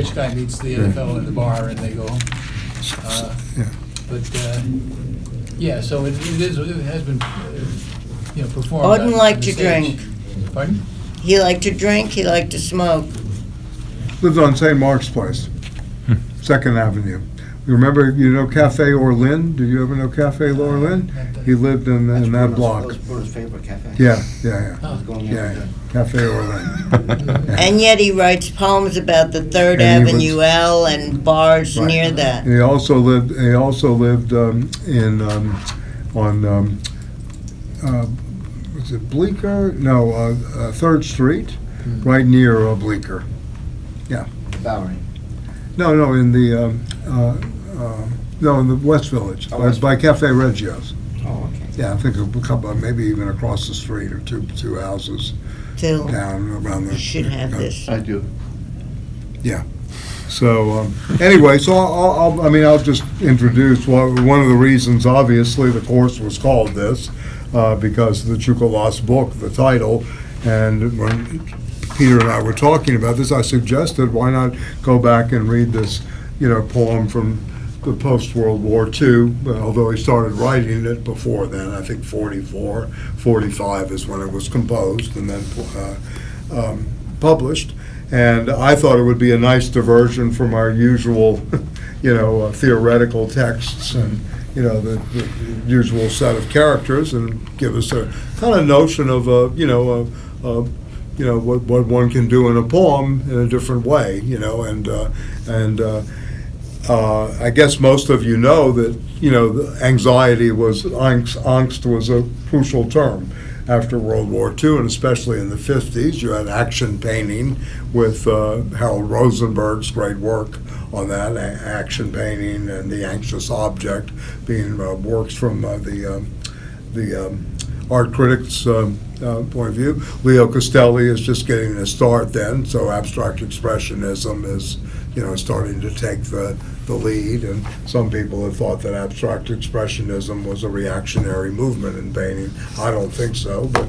rich guy meets the other fellow in the bar, and they go home. Yeah. But yeah, so it has been performed. Auden on liked the to stage. drink. Pardon? He liked to drink, he liked to smoke. Lived on St. Mark's Place, 2nd Avenue. You remember, Cafe Orlin? Do you ever know Cafe Orlin? He lived in that block. That was Bruno's favorite cafe. Yeah. I was going there Yeah, with Cafe Orlin. And yet he writes poems about the 3rd And he Avenue L and bars Right. near that. He also lived in was it Bleecker? No, 3rd Street, right near Bleecker. Bowery. No, in the in the West Village, Oh, West by Cafe Reggio's. Oh, okay. Yeah, I think a couple, maybe even across the street or two houses Phil, down around the. you should have this. I do. So anyway, so I'll just introduce one of the reasons. Obviously, the course was called this because of the Tsoukalas book, the title, and when Peter and I were talking about this, I suggested why not go back and read this, poem from the post-World War II, although he started writing it before then. I think 44, 45 is when it was composed and then published. And I thought it would be a nice diversion from our usual, theoretical texts and, the usual set of characters, and give us a kind of notion of, what one can do in a poem in a different way, I guess most of you know that, the angst was a crucial term after World War II, and especially in the 50s. You had action painting with Harold Rosenberg's great work on that, action painting and the anxious object being works from the art critics' point of view. Leo Castelli is just getting a start then, so abstract expressionism is starting to take the lead, and some people have thought that abstract expressionism was a reactionary movement in painting. I don't think so, but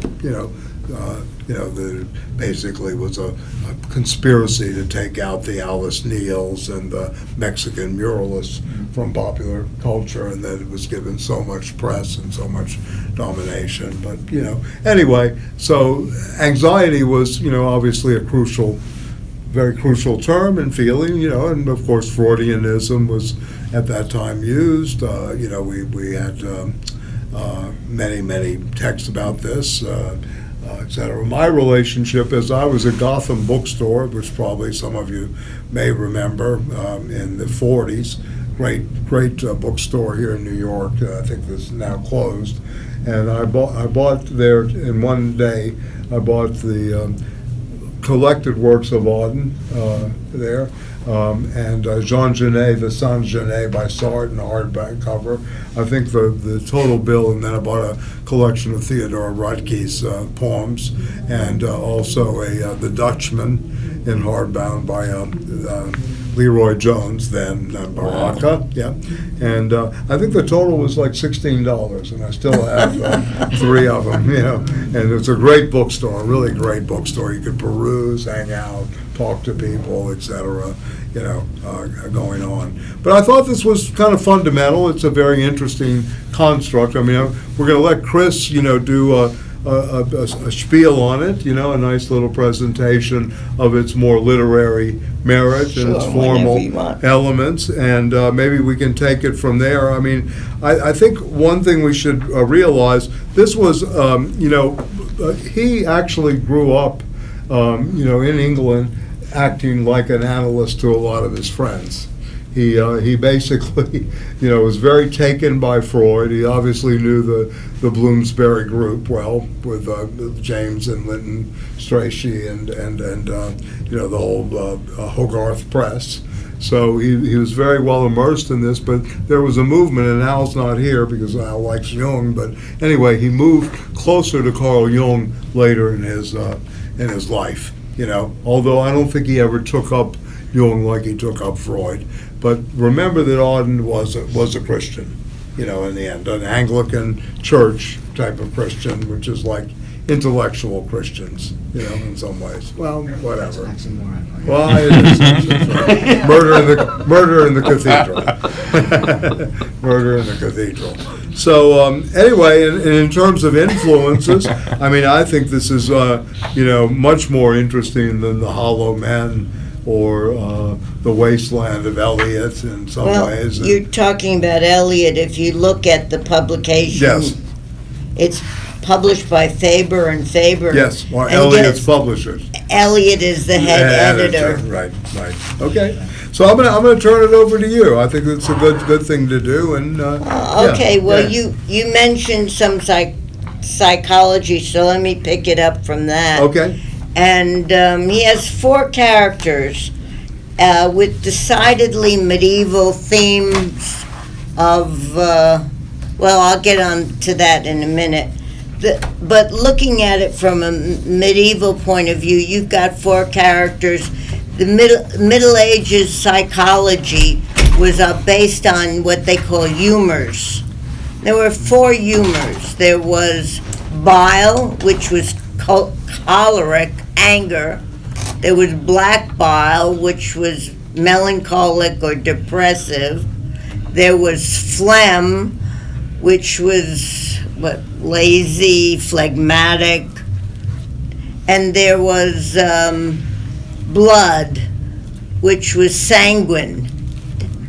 that basically was a conspiracy to take out the Alice Neils and the Mexican muralists from popular culture, and that it was given so much press and so much domination. But anyway, so anxiety was obviously a very crucial term and feeling, and of course Freudianism was at that time used. We had many texts about this, etc. My relationship is I was at Gotham Bookstore, which probably some of you may remember, in the 40s. Great bookstore here in New York. I think this is now closed. And I bought there in one day. I bought the collected works of Auden there, and Jean Genet, the Saint Genet by Sartre in a hardback cover. I think the total bill, and then I bought a collection of Theodore Roethke's poems, and also the Dutchman in hardbound by Leroy Jones, then Baroque, yeah. And I think the total was like $16, and I still have 3 of them, And it's a great bookstore, a really great bookstore. You could peruse, hang out, talk to people, etc., going on. But I thought this was kind of fundamental. It's a very interesting construct. I mean, we're going to let Chris, do a spiel on it, a nice little presentation of its more literary merit and its Sure, formal whenever you want. elements, and maybe we can take it from there. I mean, I think one thing we should realize, this was, he actually grew up, in England, acting like an analyst to a lot of his friends. He basically, was very taken by Freud. He obviously knew the Bloomsbury group well, with James and Linton Strachey and the whole Hogarth Press. So he was very well immersed in this, but there was a movement, and Al's not here because Al likes Jung, but anyway, he moved closer to Carl Jung later in his life, although I don't think he ever took up Jung like he took up Freud. But remember that Auden was a Christian, in the end, an Anglican church type of Christian, which is like, intellectual Christians, in some ways. Well, whatever. Oxymoron. Well, it is. Right. Murder in the cathedral. Murder in the cathedral. So anyway, in terms of influences, I mean, I think this is much more interesting than the Hollow Men or the Wasteland of Eliot in some ways. Well, you're talking about Eliot. If you look at the publication, Yes. it's published by Faber and Faber. Yes, or And Eliot's yes, publishers. Eliot is the head editor. Right. Okay. So I'm gonna turn it over to you. I think it's a good thing to do. And Okay, well, yeah. you mentioned some psychology, so let me pick it up from that. Okay. And he has 4 characters with decidedly medieval themes of, I'll get on to that in a minute. But looking at it from a medieval point of view, you've got 4 characters. The Middle Ages psychology was based on what they call humors. There were 4 humors. There was bile, which was choleric, anger. There was black bile, which was melancholic or depressive. There was phlegm, which was lazy, phlegmatic. And there was blood, which was sanguine,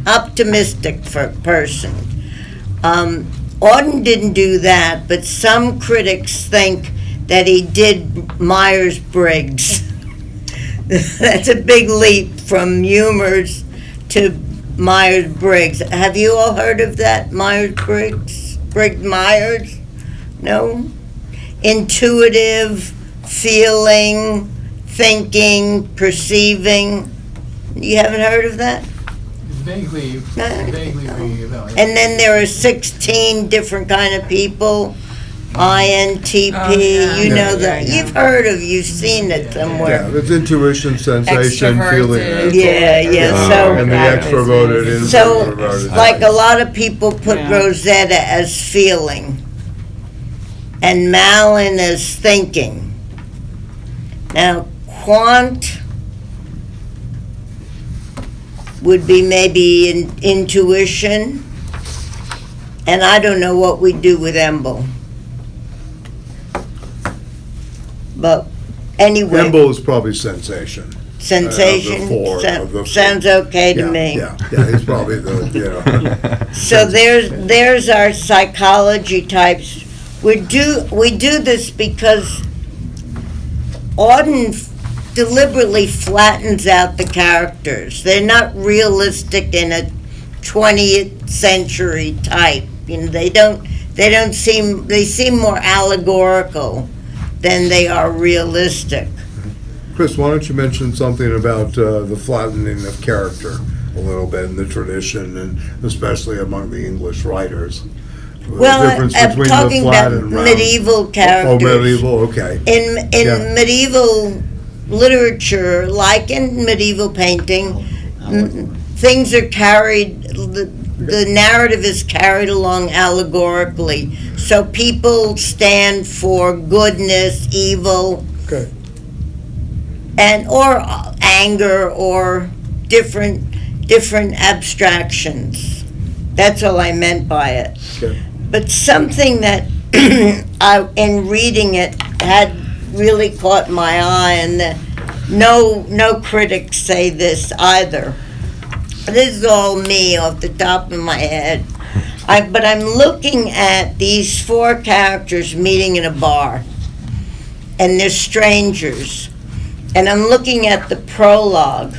optimistic person. Auden didn't do that, but some critics think that he did Myers-Briggs. That's a big leap from humors to Myers-Briggs. Have you all heard of that, Myers-Briggs? Briggs-Myers? No? Intuitive, feeling, thinking, perceiving. You haven't heard of that? Vaguely familiar. And then there are 16 different kind of people. INTP, Oh, yeah. you know Yeah, that. yeah. You've seen it somewhere. Yeah, it's intuition, sensation, feeling. Extroverted. Yeah, so- And the extroverted, So, introverted. like a lot of people put Yeah. Rosetta as feeling, and Malin as thinking. Now, Quant would be maybe intuition, and I don't know what we do with Emble. But anyway, Emble is probably sensation. sensation Of the 4, so- of the 4. sounds okay to me. Yeah, he's probably the, So there's our psychology types. We do this because Auden deliberately flattens out the characters. They're not realistic in a 20th century type. They seem more allegorical than they are realistic. Chris, why don't you mention something about the flattening of character a little bit in the tradition, and especially among the English writers? Well, I'm talking about medieval characters. Oh, medieval, okay. In Yeah. medieval literature, like in medieval painting, things are carried, the narrative is carried along allegorically. So people stand for goodness, evil, Okay. or anger, or different abstractions. That's all I meant by it. Okay. But something that in reading it had really caught my eye, and that no critics say this either. This is all me off the top of my head. But I'm looking at these 4 characters meeting in a bar, and they're strangers. And I'm looking at the prologue,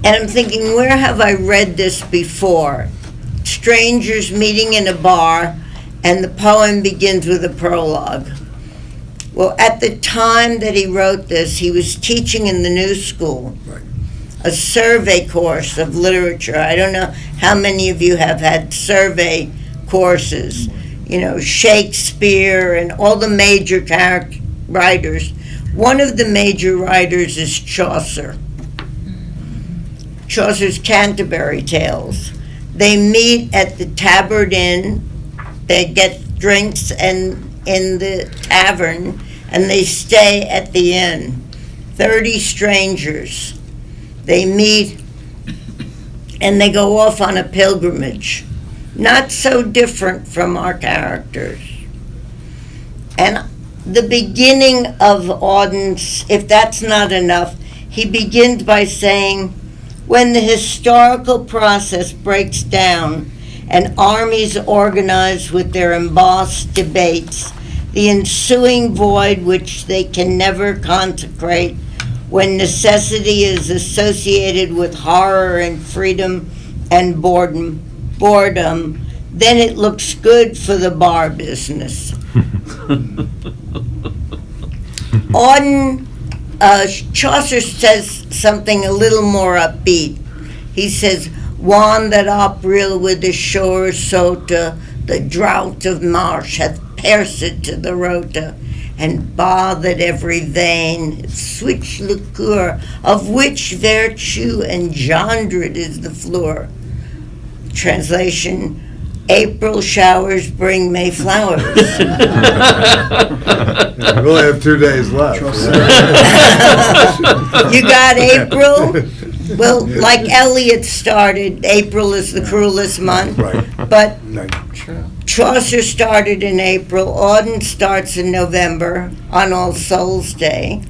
and I'm thinking, where have I read this before? Strangers meeting in a bar, and the poem begins with a prologue. Well, at the time that he wrote this, he was teaching in the New School, Right. a survey course of literature. I don't know how many of you have had survey courses. Shakespeare and all the major writers. One of the major writers is Chaucer. Chaucer's Canterbury Tales. They meet at the Tabard Inn, they get drinks, and in the tavern, and they stay at the inn. 30 strangers. They meet, and they go off on a pilgrimage. Not so different from our characters. And the beginning of Auden's, if that's not enough, he begins by saying, when the historical process breaks down and armies organize with their embossed debates, the ensuing void which they can never consecrate, when necessity is associated with horror and freedom and boredom, then it looks good for the bar business. Auden, Chaucer says something a little more upbeat. He says, "Wan that upreel with the shore sota, the drought of marsh hath pierced to the rota, and bathed every vein, switch liqueur, of which virtue engendered is the floor." Translation, April showers bring May flowers. We only have 2 days left. You got April? Well, like Eliot started, April is the cruelest month. Right. But No. Chaucer started in April, Auden starts in November on All Souls Day.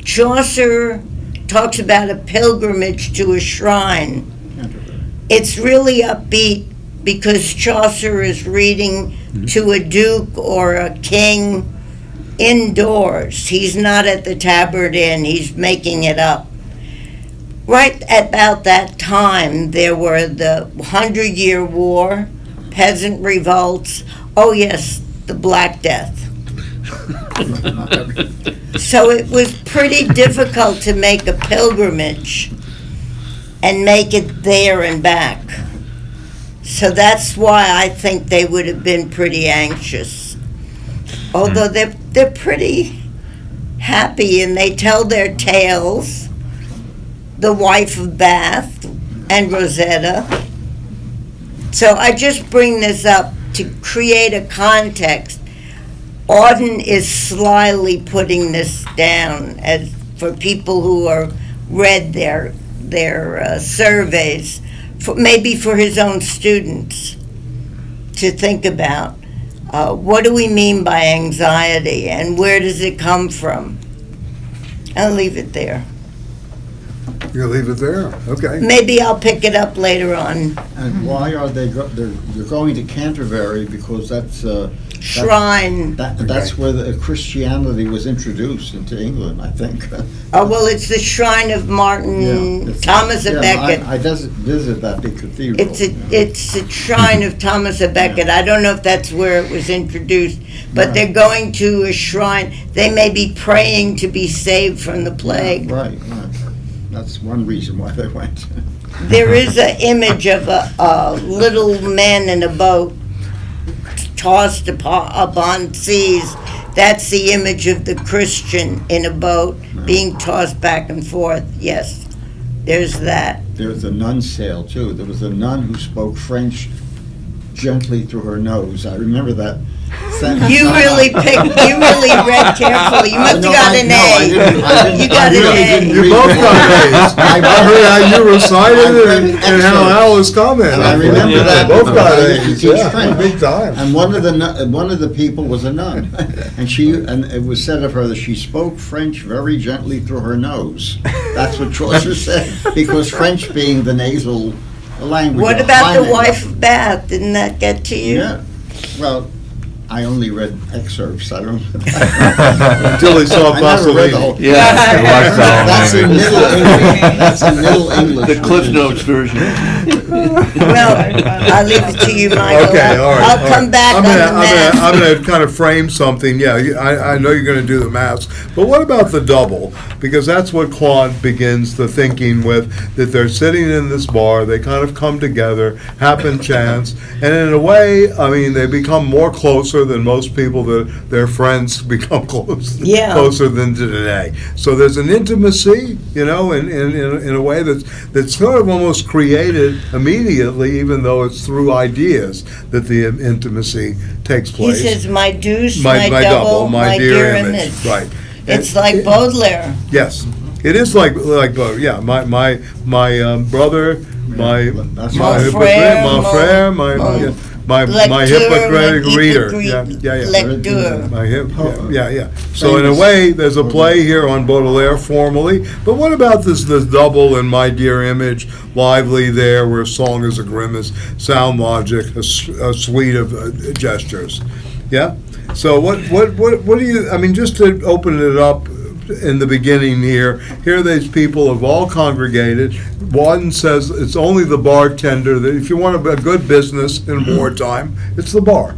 Chaucer talks about a pilgrimage to a shrine. It's really upbeat because Chaucer is reading to a duke or a king indoors. He's not at the Tabard Inn, he's making it up. Right about that time, there were the 100-Year War, peasant revolts, oh yes, the Black Death. So it was pretty difficult to make a pilgrimage and make it there and back. So that's why I think they would have been pretty anxious. Although they're pretty happy and they tell their tales. The Wife of Bath and Rosetta. So I just bring this up to create a context. Auden is slyly putting this down as for people who are read their surveys, maybe for his own students to think about. What do we mean by anxiety and where does it come from? I'll leave it there. You leave it there? Okay. Maybe I'll pick it up later on. And why are they're going to Canterbury? Because that's Shrine. That's where the Christianity was introduced into England, I think. Oh, well, it's the shrine of Martin Thomas of Becket. I visit that big cathedral. It's a shrine of Thomas of Becket. I don't know if that's where it was introduced, but they're going to a shrine. They may be praying to be saved from the plague. Right. That's one reason why they went. There is an image of a little man in a boat tossed upon seas. That's the image of the Christian in a boat being tossed back and forth. Yes, there's that. There's a nun sail, too. There was a nun who spoke French gently through her nose. I remember that. You really read carefully. You must have got an A. You got an A. You both got A's. I heard how you recited it and how Al was commenting. I remember that. Both got I used to A's, teach yeah, French. big time. And one of the people was a nun, and it was said of her that she spoke French very gently through her nose. That's what Chaucer said, because French being the nasal language. What about the Wife of Bath? Didn't that get to you? Yeah. Well, I only read excerpts. I don't. Until he saw I never read the whole. Pasolini. That's in Middle English. That's in Middle English. The Cliff Notes version. Well, I'll leave it to you, Michael. Okay, all right. I'll come back on the math. I'm going to kind of frame something. Yeah, I know you're going to do the maths, but what about the double? Because that's what Claude begins the thinking with, that they're sitting in this bar, they kind of come together, happen chance, and in a way, I mean, they become more closer than most people, that their friends become closer than today. So there's an intimacy, in a way that's sort of almost created immediately immediately, even though it's through ideas that the intimacy takes He place. says, my deuce, my double, my dear image. Right. It's like Baudelaire. Yes, it is like both. Yeah, my brother, my That's my right. hypocrite, my Mon frère, my lecteur, Hippocratic mon reader. hypocrite Yeah. lecteur. My yeah. So in a way, there's a play here on Baudelaire formally. But what about this double in My Dear Image, lively there, where song is a grimace, sound logic, a suite of gestures. Yeah. So what do you? I mean, just to open it up in the beginning here these people have all congregated. One says it's only the bartender that if you want a good business in wartime, it's the bar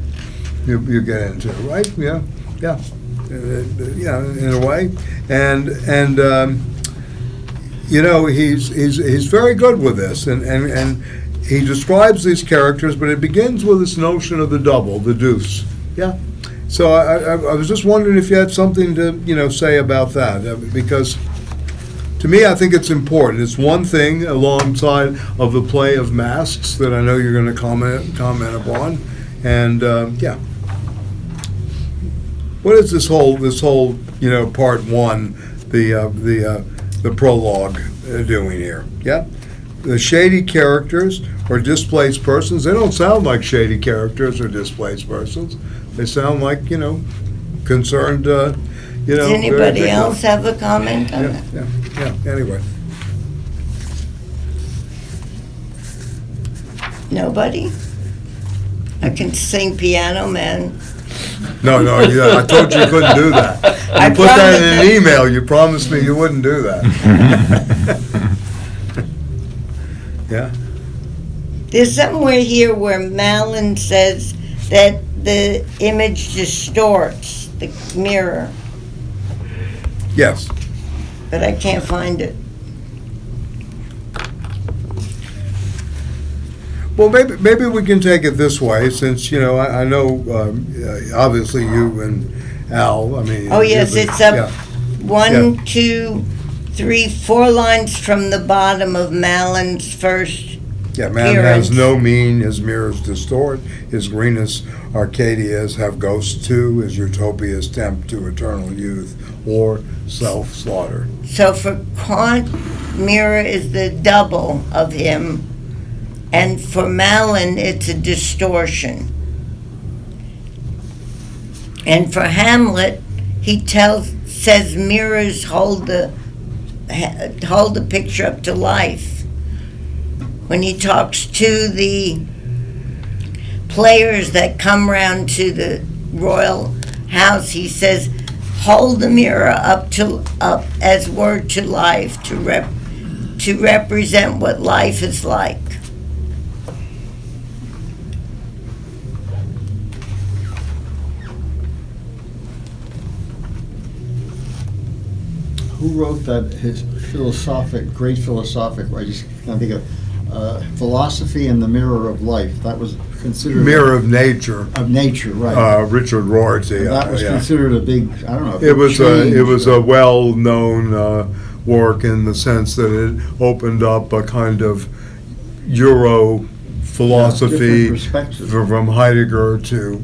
you get into, right? Yeah, in a way, and he's very good with this, and he describes these characters, but it begins with this notion of the double, the deuce. Yeah. So I was just wondering if you had something to say about that, because to me I think it's important. It's one thing alongside of the play of masks that I know you're going to comment upon, and what is this whole part one, the prologue doing here? Yeah. The shady characters or displaced persons, they don't sound like shady characters or displaced persons. They sound like, concerned, Does anybody else have a comment on that? Yeah, anyway. Nobody? I can sing Piano Man. No, I told you couldn't do that. I You put that in promised- an email, you promised me you wouldn't do that. Yeah? There's somewhere here where Malin says that the image distorts the mirror, Yes. but I can't find it. Well, maybe we can take it this way, since, I know, obviously you and Al, I mean. Oh, yes, it's up Yeah. 1, 2, 3, 4 lines from the bottom of Malin's first. Yeah, man has appearance. no mean, his mirrors distort, his greenest Arcadias have ghosts too, his utopias tempt to eternal youth or self-slaughter. So for Kant, mirror is the double of him, and for Malin, it's a distortion. And for Hamlet, he says mirrors hold the picture up to life. When he talks to the players that come round to the royal house, he says, hold the mirror up as word to life, to represent what life is like. Who wrote that, his great philosophic, I just can't think of, Philosophy and the Mirror of Life? That was considered... Mirror of Nature. Of nature, right. Richard Rorty. And that was considered a big, I don't know. It was change. a well-known work in the sense that it opened up a kind of Euro philosophy different perspectives. from Heidegger to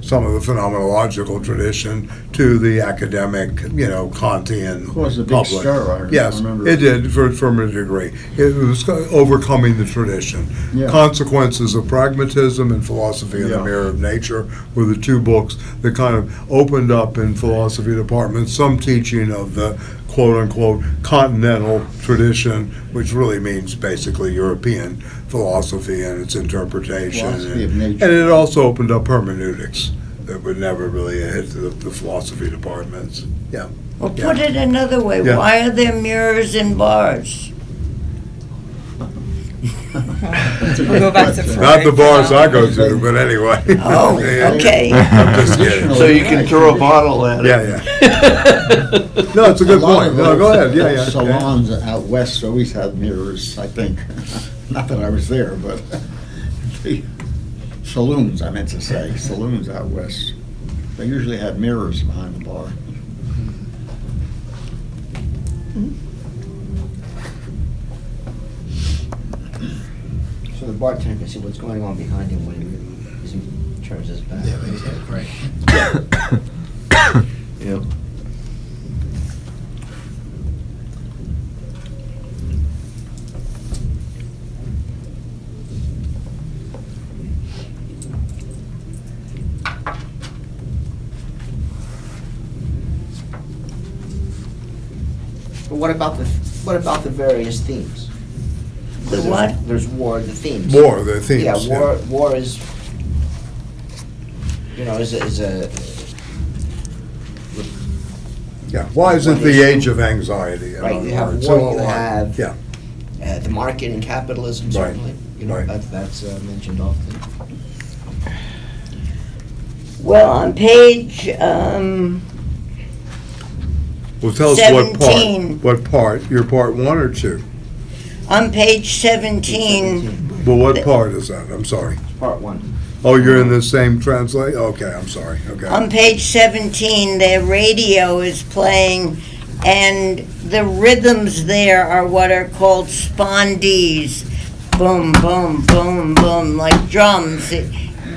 some of the phenomenological tradition to the academic Kantian Caused a big public. stir, I Yes, remember. it did from a degree. It was overcoming the tradition. Yeah. Consequences of Pragmatism and Philosophy in the Yeah. Mirror of Nature were the two books that kind of opened up in philosophy departments some teaching of the quote-unquote continental tradition, which really means basically European philosophy and its interpretation. Philosophy of nature. And it also opened up hermeneutics that would never really hit the philosophy departments. Yeah. Well, put it another way, Yeah. why are there mirrors in bars? We'll go back to Freud. Not the bars I go to, but anyway. Oh, Yeah. okay. I'm just kidding. So you can throw a bottle at it. Yeah. No, it's a good lot point. of No, those- go ahead. Yeah. those Salons out west always had mirrors, I think. Not that I was there, but the saloons, I meant to say, saloons out west. They usually had mirrors behind the bar. so the bartender can see what's going on behind him when he turns his back. Yeah, exactly, right. Yep. But what about the various themes? The what? There's war, the themes. War, the themes. Yeah, war is, is a. Yeah, why is it the age of anxiety? in Right, other you have words? war, So, you have Yeah, the market and capitalism, Right, certainly. right. That's mentioned often. Well, on page, well, tell us 17. what part, you're part 1 or 2? on page 17, Well, what part is that? I'm sorry. Part 1. Oh, you're in the same translate? Okay, I'm sorry, okay. on page 17, their radio is playing, and the rhythms there are what are called spondees. Boom, boom, boom, boom, like drums.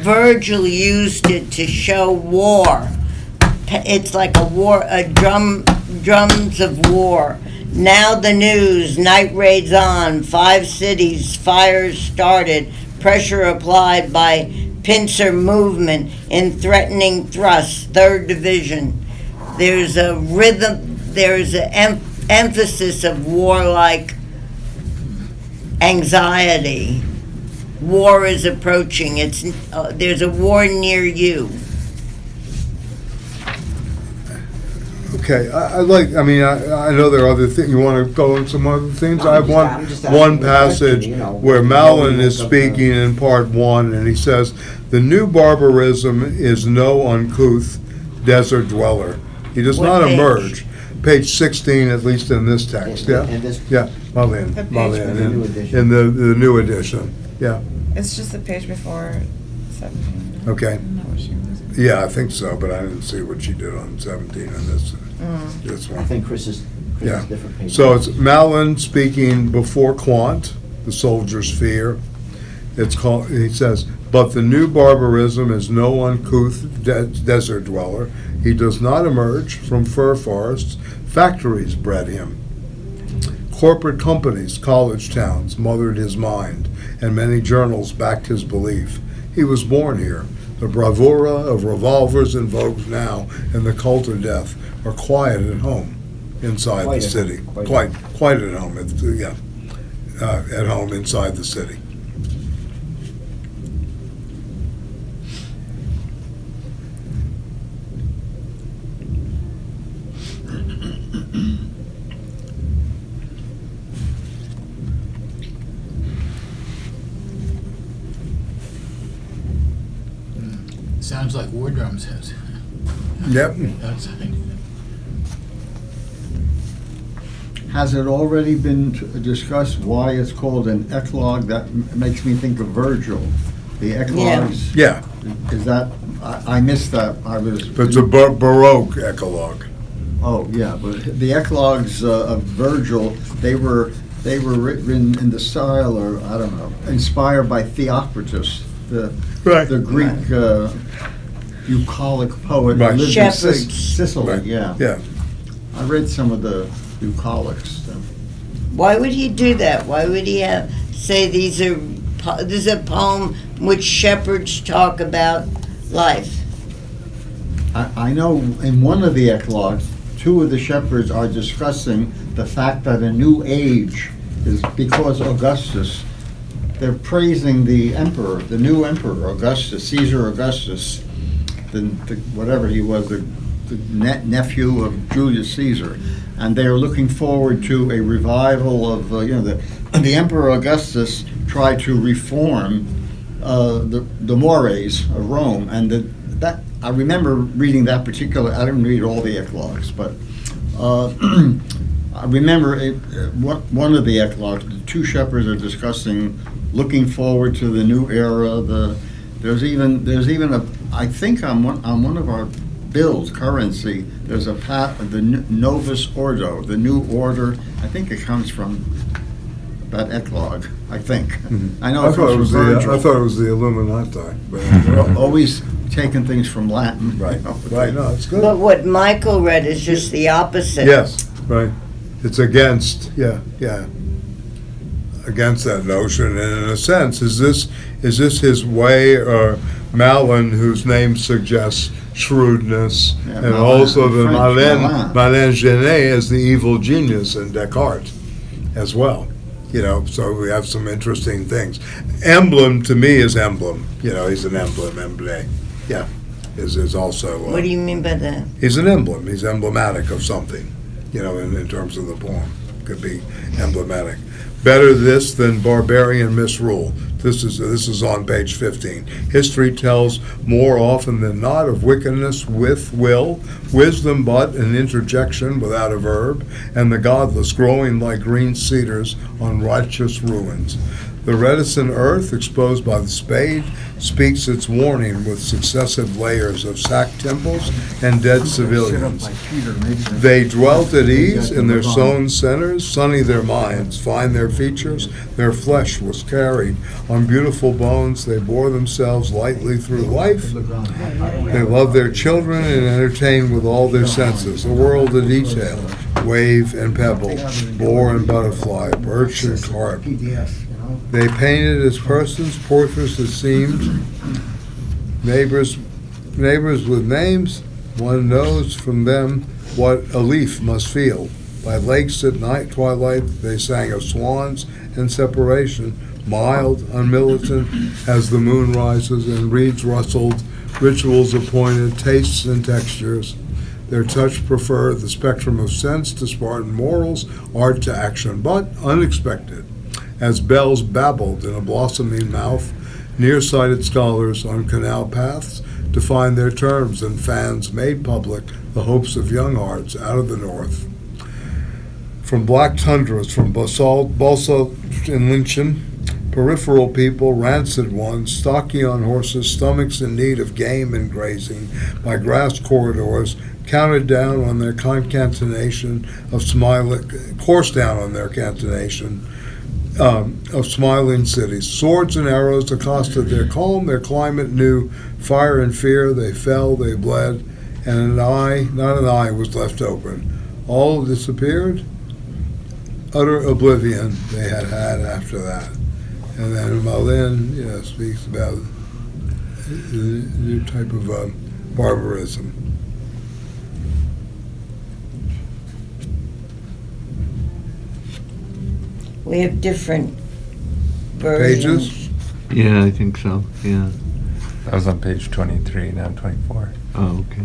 Virgil used it to show war. It's like drums of war. Now the news, night raids on, 5 cities, fires started, pressure applied by pincer movement in threatening thrust, 3rd Division. There's a rhythm, there's an emphasis of warlike anxiety. War is approaching. There's a war near you. Okay, I know there are other things, you want to go into some other things? No, I have I'm just asking one the passage question, where what Malin we is look up there. speaking in part 1, and he says, "The new barbarism is no uncouth desert dweller. He does What not page? emerge." Page 16, at least in this text, yeah? And this, Yeah, Malin, The page Malin, with the new edition. in the new edition, yeah, It's just the page before 17. okay. I don't know what she was. Yeah, I think so, but I didn't see what she did on 17 in this I one. think Chris is Yeah. different page. So it's Malin speaking before Quant, the soldier's fear. It's called, he says, "But the new barbarism is no uncouth desert dweller. He does not emerge from fir forests. Factories bred him. Corporate companies, college towns mothered his mind, and many journals backed his belief. He was born here. The bravura of revolvers in vogue now and the cult of death are quiet at home inside Quite the at city. home, quite Quite at home, at home inside the city." Sounds like war drums has. Yep. Outside. Has it already been discussed why it's called an eclogue? That makes me think of Virgil. The eclogues, Yeah, is that, I missed that, I was. it's a Baroque eclogue. Oh, yeah, but the eclogues of Virgil, they were written in the style, or, I don't know, inspired by Theocritus, the Greek bucolic poet who Right. lived in Shepherds. Sicily, Right. yeah. Yeah. I read some of the bucolics. Why would he do that? Why would he say this is a poem which shepherds talk about life? I know in one of the eclogues, 2 of the shepherds are discussing the fact that a new age is because Augustus. They're praising the emperor, the new emperor, Augustus, Caesar Augustus, the whatever he was, the nephew of Julius Caesar, and they are looking forward to a revival of the Emperor Augustus tried to reform the mores of Rome, and that I remember reading that particular. I didn't read all the eclogues, but I remember one of the eclogues. The 2 shepherds are discussing looking forward to the new era. There's even a, I think on one of our bills, currency, there's the Novus Ordo, the new order. I think it comes from that Eclogue, I think. Mhm. I know I it thought it comes was from the Virgil. I thought it was the Illuminati, We're but always taking things from Latin. right, you know. right. No, it's good. But what Michael read is just the opposite. Yes, right. It's against, yeah, against that notion. And in a sense, is this his way, or Malin, whose name suggests shrewdness, Yeah, and Malin, also the French, Malin Genet as the evil genius in Descartes as well. So we have some interesting things. Emblem to me is emblem. He's an emblem, emblé. Yeah, is also. What do you mean by that? He's an emblem. He's emblematic of something, in terms of the poem. Could be emblematic. Better this than barbarian misrule. This is on page 15. History tells more often than not of wickedness with will, wisdom but an interjection without a verb, and the godless growing like green cedars on righteous ruins. The reticent earth, exposed by the spade, speaks its warning with successive layers of sacked temples and dead civilians. They dwelt at ease in their sown centers, sunny their minds, fine their features, their flesh was carried. On beautiful bones they bore themselves lightly through life. They loved their children and entertained with all their senses. A world of detail, wave and pebble, boar and butterfly, birch and carp. They painted as persons, portraits that seemed neighbors with names. One knows from them what a leaf must feel. By lakes at night twilight they sang of swans and separation, mild, unmilitant, as the moon rises and reeds rustled, rituals appointed, tastes and textures. Their touch preferred the spectrum of sense to Spartan morals, art to action, but unexpected. As bells babbled in a blossoming mouth, nearsighted scholars on canal paths defined their terms, and fans made public the hopes of young hearts out of the north. From black tundras, from balsa and lichen, peripheral people, rancid ones, stocky on horses, stomachs in need of game and grazing, by grass corridors, counted down on their concatenation of smiling, coursed down on their concatenation of smiling cities. Swords and arrows accosted their calm, their climate knew fire and fear, they fell, they bled, and not an eye was left open. All disappeared, utter oblivion they had after that. And then Malin, speaks about a new type of barbarism. We have different versions. Pages? Yeah, I think so, yeah. That was on page 23, now 24. Oh, okay.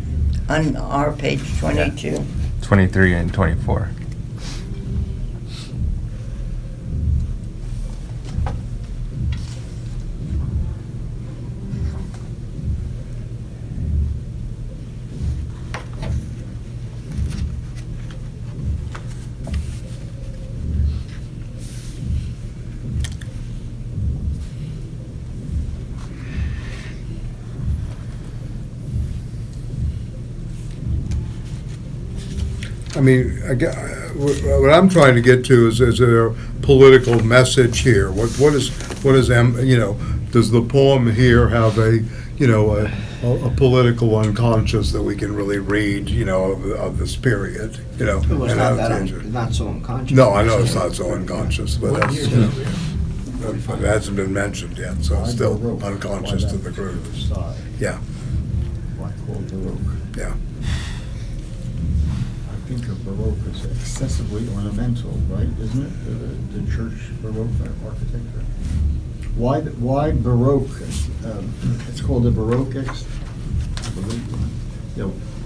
On our page 22. 23 and 24. I mean, what I'm trying to get to is there a political message here? What is does the poem here have a political unconscious that we can really read, of this period, Well, it's and not how it that, changes? not so unconscious. No, I know it's not so unconscious, but What that's, year was it? but it hasn't been mentioned yet, so it's still unconscious to the group. Yeah, Why called Baroque? yeah. I think of Baroque as excessively ornamental, right? Isn't it? The church Baroque architecture. Why Baroque? It's called the Baroque.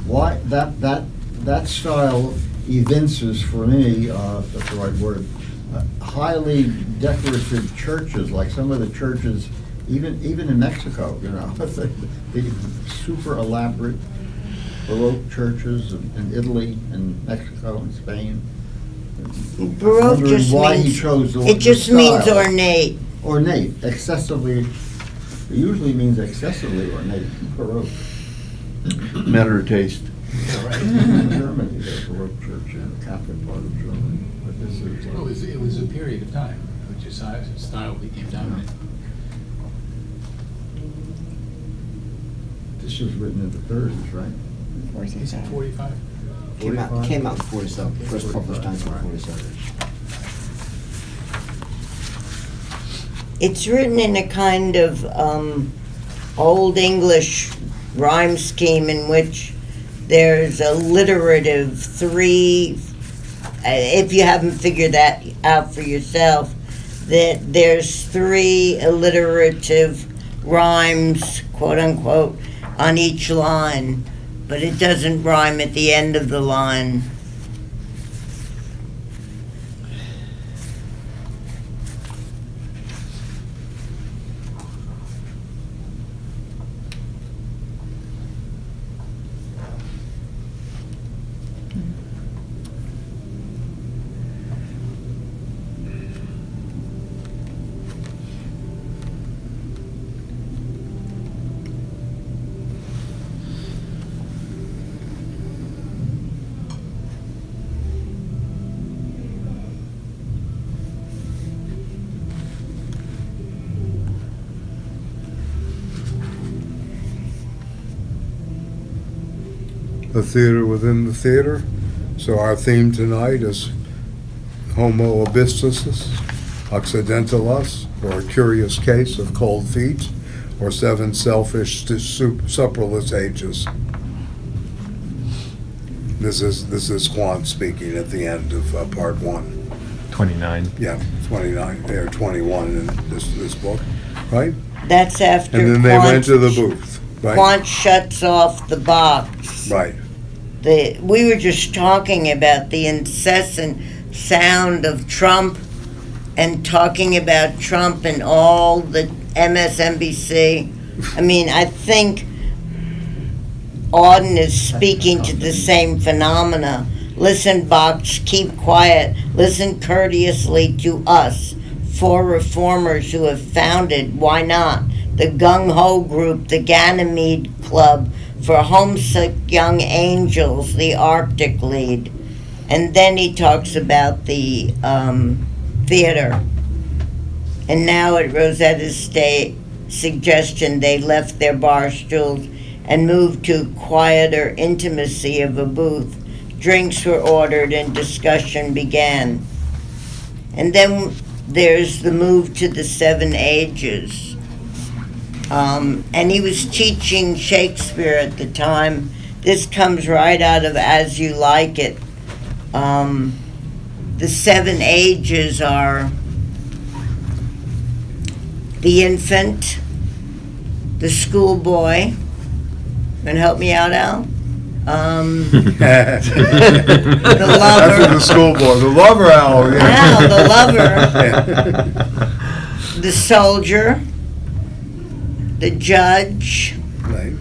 Why that style evinces for me, if that's the right word, highly decorative churches, like some of the churches, even in Mexico. The super elaborate Baroque churches in Italy and Mexico and Spain. Baroque Wondering just why he means, chose the it just means style. ornate. Ornate, excessively, it usually means excessively ornate, Baroque. Matter of taste. In Germany, there's a Baroque church in the Catholic part of Germany, but this is. Well, it was a period of time. which is style became dominant. This was written in the 30s, right? Is it 45? Came out in 47, first published time in 47. It's written in a kind of Old English rhyme scheme in which there's alliterative three, if you haven't figured that out for yourself, that there's three alliterative rhymes, quote unquote, on each line, but it doesn't rhyme at the end of the line. The theater within the theater. So our theme tonight is Homo abyssus, Occidentalis, or a curious case of cold feet, or seven selfish supperless ages. This is Juan speaking at the end of part 1. 29. Yeah, 29 or 21 in this book, right? That's after And then they went to the booth, right? Quant shuts off the box. Right. We were just talking about the incessant sound of Trump and talking about Trump and all the MSNBC. I mean, I think Auden is speaking to the same phenomena. Listen, box, keep quiet. Listen courteously to us, 4 reformers who have founded, why not, the gung-ho group, the Ganymede Club, for homesick young angels, the Arctic lead. And then he talks about the theater. And now at Rosetta's suggestion, they left their bar stools and moved to quieter intimacy of a booth. Drinks were ordered and discussion began. And then there's the move to the 7 ages. And he was teaching Shakespeare at the time. This comes right out of As You Like It. The 7 ages are the infant, the schoolboy. Gonna help me out, Al? The After lover. the schoolboy, the lover owl. Yeah. Al, the lover. The soldier. The judge. Right.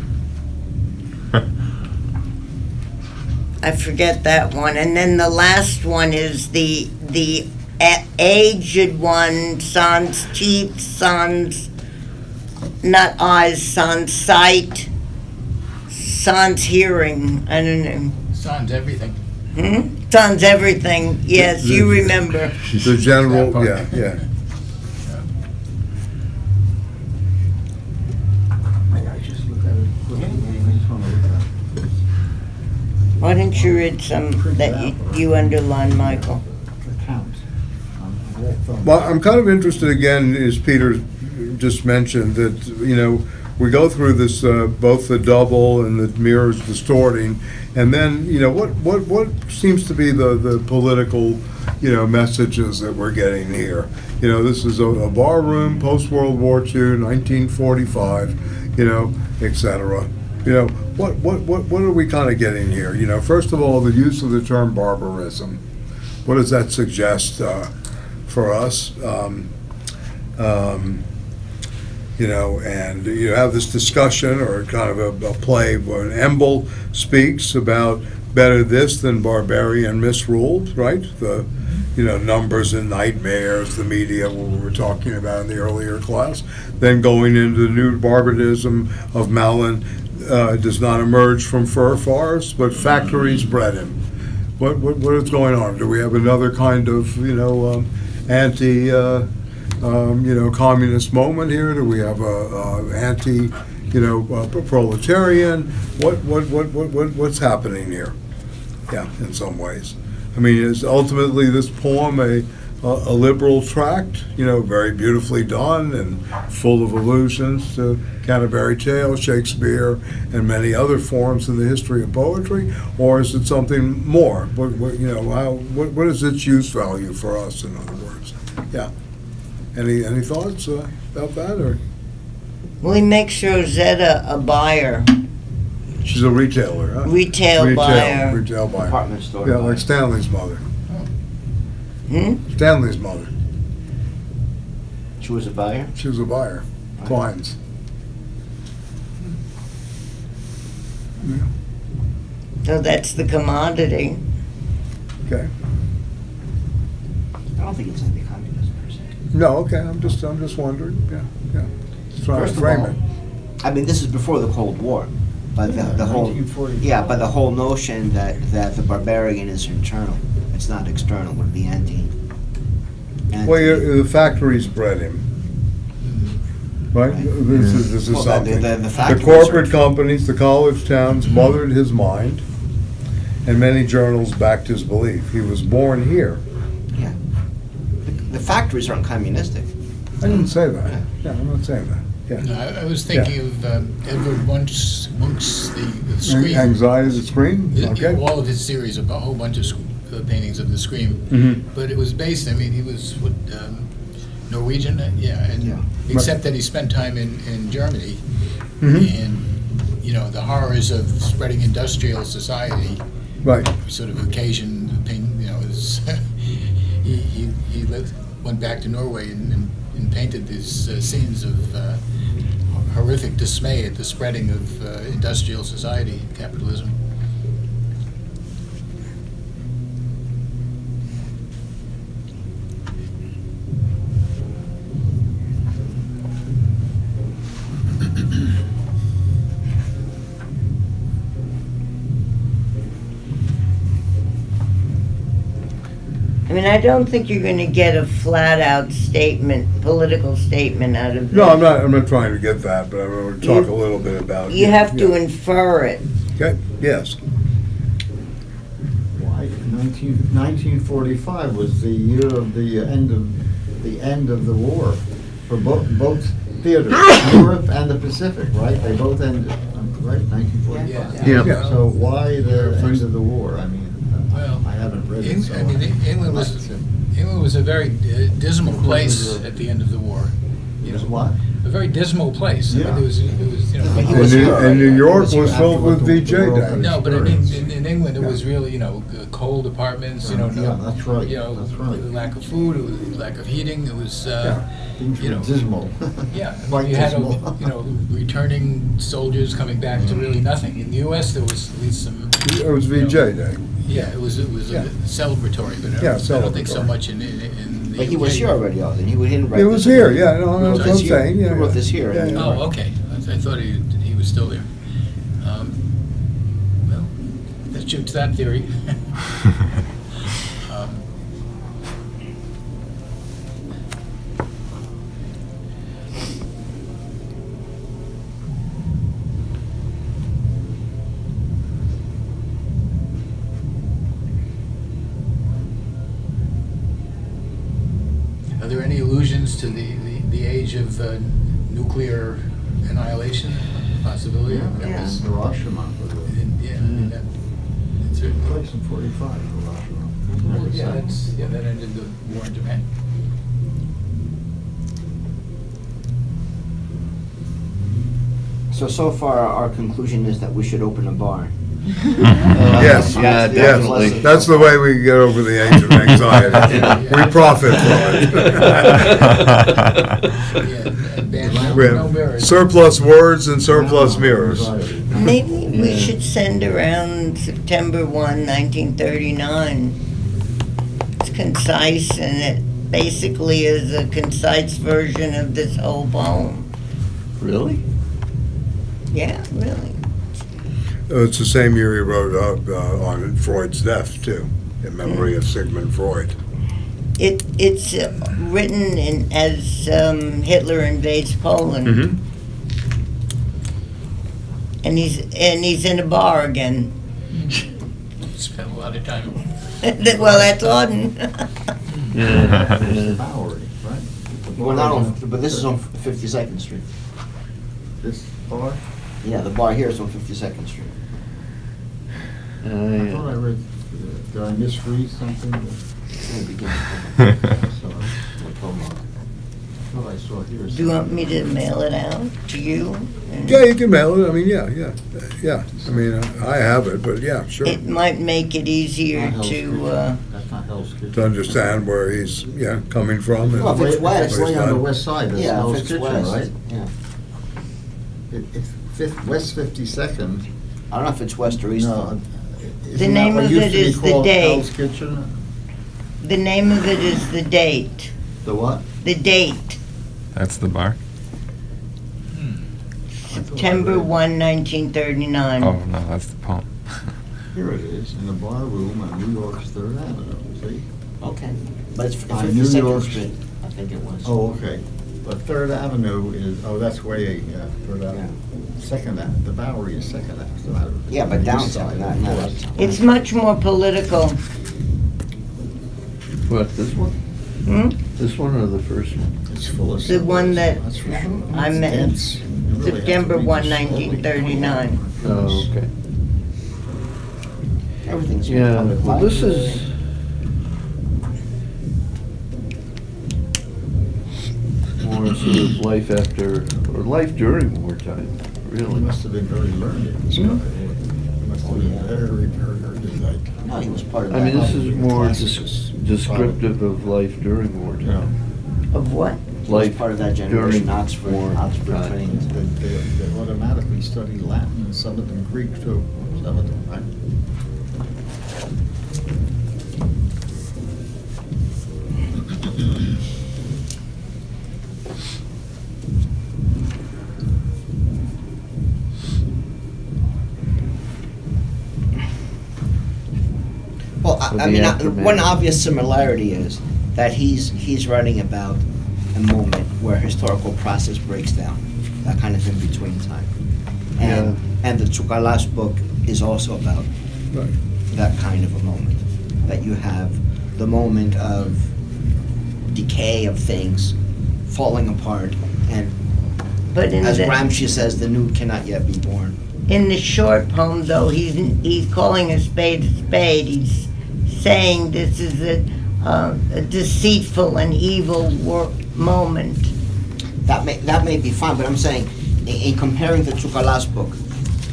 I forget that one. And then the last one is the aged one, sans teeth, sans, not eyes, sans sight, sans hearing. I don't know. Sans everything. Sans everything. Yes, you remember. The general, That part. yeah. I just look at it. I just want to look at it. Why don't you read some that you underline, Michael? The count. On all thumbs. Well, I'm kind of interested again, as Peter just mentioned, that, you know, we go through this, both the double and the mirrors distorting, and then, you know, what seems to be the political, you know, messages that we're getting here? You know, this is a bar room, post-World War II, 1945, you know, et cetera. You know, what are we kind of getting here? You know, first of all, the use of the term barbarism. What does that suggest for us? You know, and you have this discussion or kind of a play where Embel speaks about better this than barbarian misruled, right? The, you know, numbers and nightmares, the media, what we were talking about in the earlier class. Then going into the new barbarism of Malin does not emerge from fur forests, but factories bred him. What is going on? Do we have another kind of, you know, anti, communist moment here? Do we have a anti, proletarian? What's happening here? Yeah, in some ways. I mean, is ultimately this poem a liberal tract, very beautifully done and full of allusions to Canterbury Tales, Shakespeare, and many other forms in the history of poetry, or is it something more? What is its use value for us? In other words, yeah. Any thoughts about that, or? Well, he makes Rosetta a buyer, She's a retailer, huh? retail buyer. Retail buyer. Department store. Yeah, like Stanley's mother. Stanley's mother. She was a buyer? She was a buyer. Klein's. Yeah. So that's the commodity. Okay. I don't think it's anti-communist per se. No, okay. I'm just wondering. Yeah. Just trying First to of frame all, it. I mean, this is before the Cold War, but the whole 1945. but the whole notion that the barbarian is internal, it's not external, would be anti. Well, the factories bred him. Right? Right. This is Well, something. the The factories corporate are- companies, the college towns mothered his mind, and many journals backed his belief. He was born here. Yeah. The factories aren't communistic. I didn't say that. Yeah, I'm not saying that. Yeah. No, I was thinking of Edward Munch's the Scream. Anxiety of the Scream? Okay. All of his series, a whole bunch of paintings of the Scream. Mhm. But it was based, he was Norwegian, Yeah. except that he spent time in Germany. Mhm. And, the horrors of spreading industrial society Right. sort of occasioned he went back to Norway and painted these scenes of horrific dismay at the spreading of industrial society, capitalism. I don't think you're going to get a flat-out statement, political statement out of this. No, I'm not trying to get that, but I want to talk a little bit about. You have to yeah. infer it. Okay, yes. Why, 1945 was the year of the end of the war for both theaters, Europe and the Pacific, right? They both ended, right, 1945? Yeah. So why the end of the war? Well, I haven't read it, so. England was a very dismal place at the end of the war. It was what? A very dismal place. Yeah. It was But he was And here already. New York He was was here filled with after the VJ world days. No, but in England it was really, cold apartments, Yeah, that's right, that's right. lack of food, it was lack of heating, it was, Things you were know. dismal. yeah. Quite You had, dismal. returning soldiers coming back to really nothing. In the US, there was at least some, It was VJ Day. yeah, it was Yeah. celebratory, but Yeah, I don't think so celebratory. much in the But he was UK. here already, Auden. He didn't write It was this. here, yeah, no, that's what I'm He saying, yeah. wrote this here. Yeah, yeah. Oh, okay. I thought he was still there. Well, that shoots that theory. Um, Are there any allusions to the age of nuclear annihilation possibility? Yeah, That was- Hiroshima was a Yeah, I mean, that certainly. place in 45, Hiroshima. Never Yeah, said. that ended the war in Japan. So far, our conclusion is that we should open a bar. Yes, Yeah, That's the definitely. lesson. That's the way we get over the age of anxiety. We profit from Yeah, it. and banned We no have mirrors. surplus words and surplus mirrors. Maybe we should send around September 1, 1939. It's concise, and it basically is a concise version of this whole poem. Really? Yeah, really. It's the same year he wrote on Freud's death, too, in memory of Sigmund Freud. It's written as Hitler invades Poland, Mhm. and he's in a bar again. Spent a lot of time. Well, that's Auden. Yeah, There's the yeah. Bowery, right? Well, not on, but this is on 52nd Street. This bar? Yeah, the bar here is on 52nd Street. I thought I Yeah. read, did I misread something? Maybe give Sorry. it a promo. I thought I saw here. Do you want me to mail it out to you? And Yeah, you can mail it, I mean, yeah. I mean, I have it, but yeah, sure. It might make it easier to, That's not Hell's Kitchen. To understand where he's, coming from. and Well, if it's what west, he's Way on the done. west side, that's Yeah, Hell's if it's Kitchen, west, right? yeah. West 52nd. I don't know if it's west or east. No. The name of it is the date. Hell's Kitchen? the name of it is the date. The what? The date, That's the bar? September 1, 1939. Oh, no, that's the poem. Here it is, in the bar room on New York's Third Avenue, see? Okay, but it's On New 52nd York. Street, I think it was. Oh, okay. But Third Avenue is, that's way, Third Avenue. Second Ave, the Bowery is Second Avenue. Yeah, but East downtown, side, not of course. uptown. It's much more political. What, this one? Hmm? This one or the first one? It's full of The one symbols, that that's for sure. I It's meant dense. You really have to September read 1, this slowly. 1939. Oh, okay. Everything's in Yeah, public well, this library. is more sort of life after, or life during wartime, He really. must have been very learned, this guy. He must have been very, very, like. No, he was part of I that. mean, this is more Classicist. descriptive of life during wartime. Of what? He was Life part of that generation, during Oxford wartime. trained. They automatically study Latin and some of them Greek too, some of them, right? Well, So I the mean, aftermath. one obvious similarity is that he's writing about a moment where historical process breaks down, that kind of in between time. And the Tsoukalas book is also about Right. that kind of a moment, that you have the moment of decay of things falling apart, and But as Gramsci says, the new cannot yet be born. in the short poem, though, he's calling a spade a spade. He's saying this is a deceitful and evil moment. That may be fine, but I'm saying, in comparing the Tsoukalas book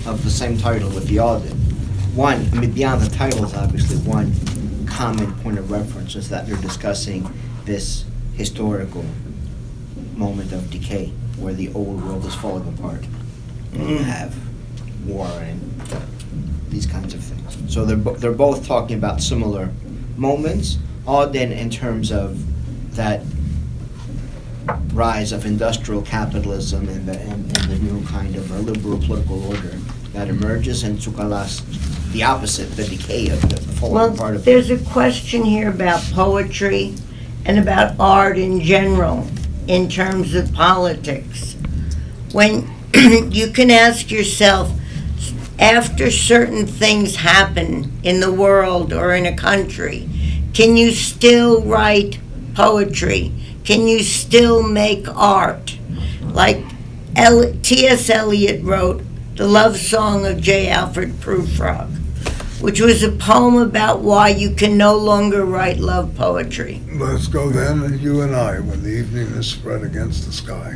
of the same title with the Auden, one, I mean, beyond the titles, obviously, one common point of reference is that they're discussing this historical moment of decay, where the old world is falling apart, and you have war and these kinds of things. So they're both talking about similar moments, Auden in terms of that rise of industrial capitalism and the new kind of a liberal political order that emerges, and Tsoukalas, the opposite, the decay of the falling Well, apart of there's a question here about poetry and about art in general in terms of politics. When you can ask yourself, after certain things happen in the world or in a country, can you still write poetry? Can you still make art? Like T.S. Eliot wrote The Love Song of J. Alfred Prufrock, which was a poem about why you can no longer write love poetry. Let's go then, you and I, when the evening is spread against the sky,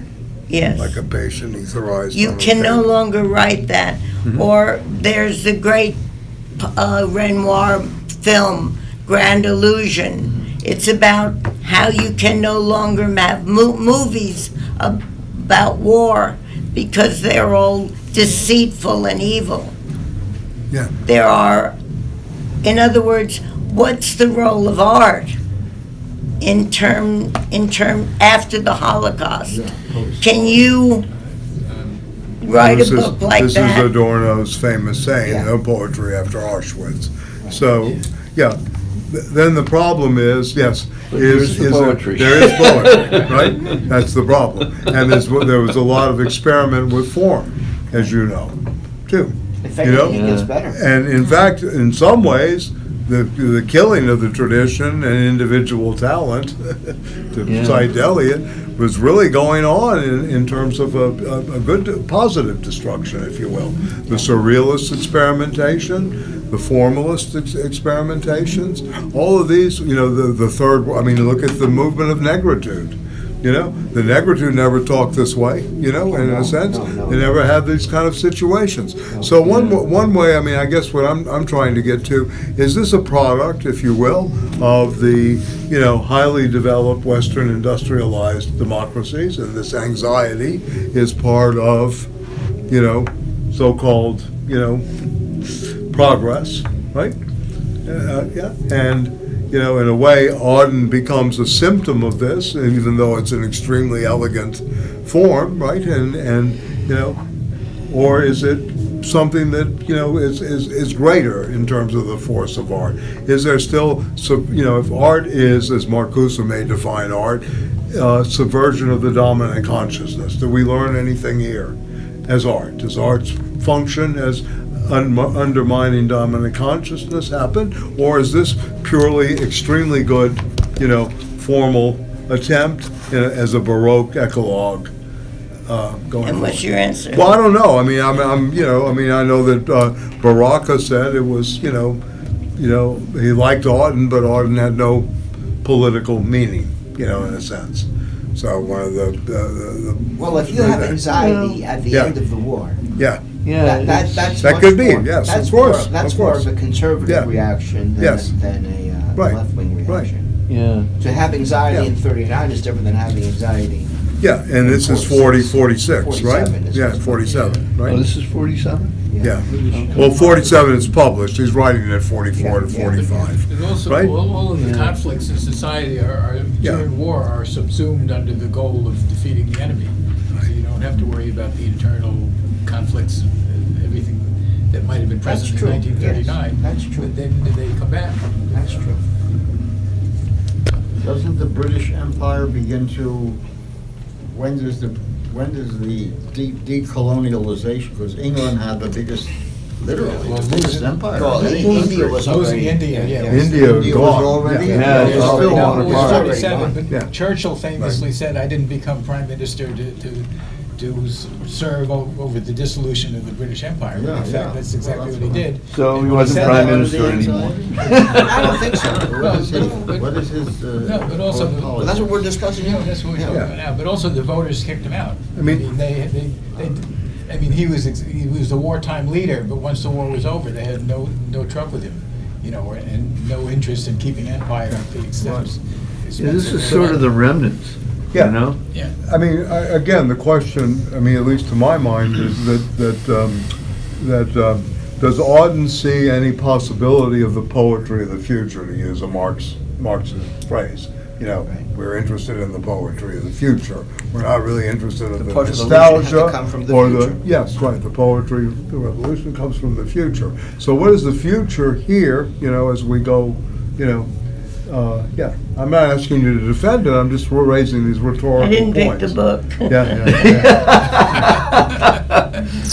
Yes. like a patient etherized. You on a can no table. longer write that. Or there's the great Renoir film, Grand Illusion. It's about how you can no longer have movies about war because they're all deceitful and evil. Yeah. There are, in other words, what's the role of art in term after the Holocaust? Can you write a book like This that? is Adorno's famous saying, Yeah. no poetry after Auschwitz. So, yeah, then the problem is, yes, But here's the poetry. There is poetry, right? That's the problem. And there was a lot of experiment with form, as you know, too. In fact, You know? it gets better. And in fact, in some ways, the killing of the tradition and individual talent, to Yeah. cite Eliot, was really going on in terms of a good, positive destruction, if you will. The surrealist experimentation, the formalist experimentations, all of these, the third, I mean, look at the movement of negritude. The negritude never talked this way, in a sense. no. They never had these kind of situations. So one way, I mean, I guess what I'm trying to get to, is this a product, if you will, of the, highly developed Western industrialized democracies, and this anxiety is part of, so-called, progress, right? Yeah, and in a way, Auden becomes a symptom of this, even though it's an extremely elegant form, right? And or is it something that is greater in terms of the force of art? Is there still, if art is, as Marcuse may define art, subversion of the dominant consciousness? Do we learn anything here as art? Does art's function as undermining dominant consciousness happen, or is this purely extremely good, formal attempt as a Baroque eclogue going And on? what's your answer? Well, I don't know. I mean, I know that Baraka said it was, he liked Auden, but Auden had no political meaning, in a sense. So one of the Well, if you have anxiety at the Yeah. end of the war, yeah. Yeah, that's That much could be, more- yes, of that's course, more- That's of more course. of a conservative Yeah. reaction Yes. than a Right, left-wing right. reaction. yeah. To have anxiety Yeah. in 39 is different than having anxiety. Yeah, and this is 46, right? 47 is Yeah, what's- 47, Oh, right? this is 47? Yeah. Well, 47 is published. He's writing at 44 to Yeah, yeah. 45. And also, Right? all of the Yeah. conflicts in society Yeah. during war are subsumed under the goal of defeating the enemy. So you don't have to worry about the internal conflicts and everything that might have been That's present in true, 1939. yes, that's true. But then they come back. That's true. Doesn't the British Empire begin to, when does the decolonialization, because England had the biggest, literally, Well, the biggest losing- empire. Well, in India history. was Losing already- India, yeah. India was gone. already. Yeah. Yeah, it's it's all still falling on It was apart. 47, but Yeah. Churchill famously said, "I didn't become prime minister to serve over the dissolution of the British Empire." Yeah, In fact, yeah. that's exactly Well, what he did. So he And wasn't said prime that- minister anymore. I don't think so. What is his, But- what is his, No, but also- foreign but policy? That's what we're discussing You know, here. that's what we're Yeah. talking about now. But also the voters kicked him out. I mean- he was the wartime leader, but once the war was over, they had no truck with him, and no interest in keeping empire at the expense. Yeah, this is sort of the remnants, Yeah. Yeah. I mean, again, the question, I mean, at least to my mind, is that does Auden see any possibility of the poetry of the future, to use a Marxist phrase? We're interested in the poetry of the future. We're not really interested in the poetry of the nostalgia. revolution had to come from the or future. Yes, right, the poetry of the revolution comes from the future. So what is the future here, as we go, yeah. I'm not asking you to defend it, I'm just raising these rhetorical I points. didn't pick the book. Yeah.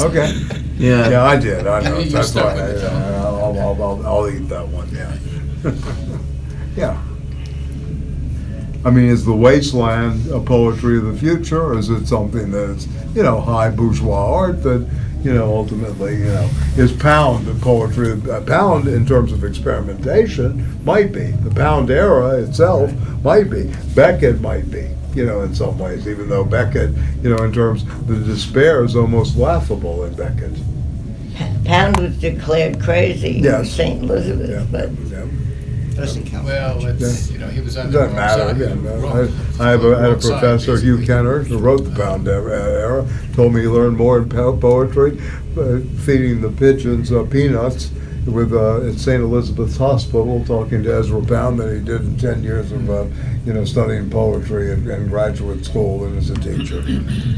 Okay. Yeah. Yeah, I did, I know, You that's stuck why, with it, though. I'll eat that one, yeah. Yeah. I mean, is the wasteland a poetry of the future, or is it something that's, high bourgeois art that, ultimately, is Pound a poetry? Pound, in terms of experimentation, might be. The Pound era itself might be. Beckett might be, in some ways, even though Beckett, in terms, the despair is almost laughable in Beckett. Pound was declared crazy in Yes. St. Yeah, Elizabeth, but yeah. Doesn't count. Well, it's, he was on the Doesn't wrong matter, side. yeah. Wrong- I had a wrong side, professor, Hugh basically. Kenner, who wrote the Pound era, told me he learned more in poetry feeding the pigeons peanuts at St. Elizabeth's Hospital, talking to Ezra Pound, than he did in 10 years of, studying poetry and graduate school and as a teacher.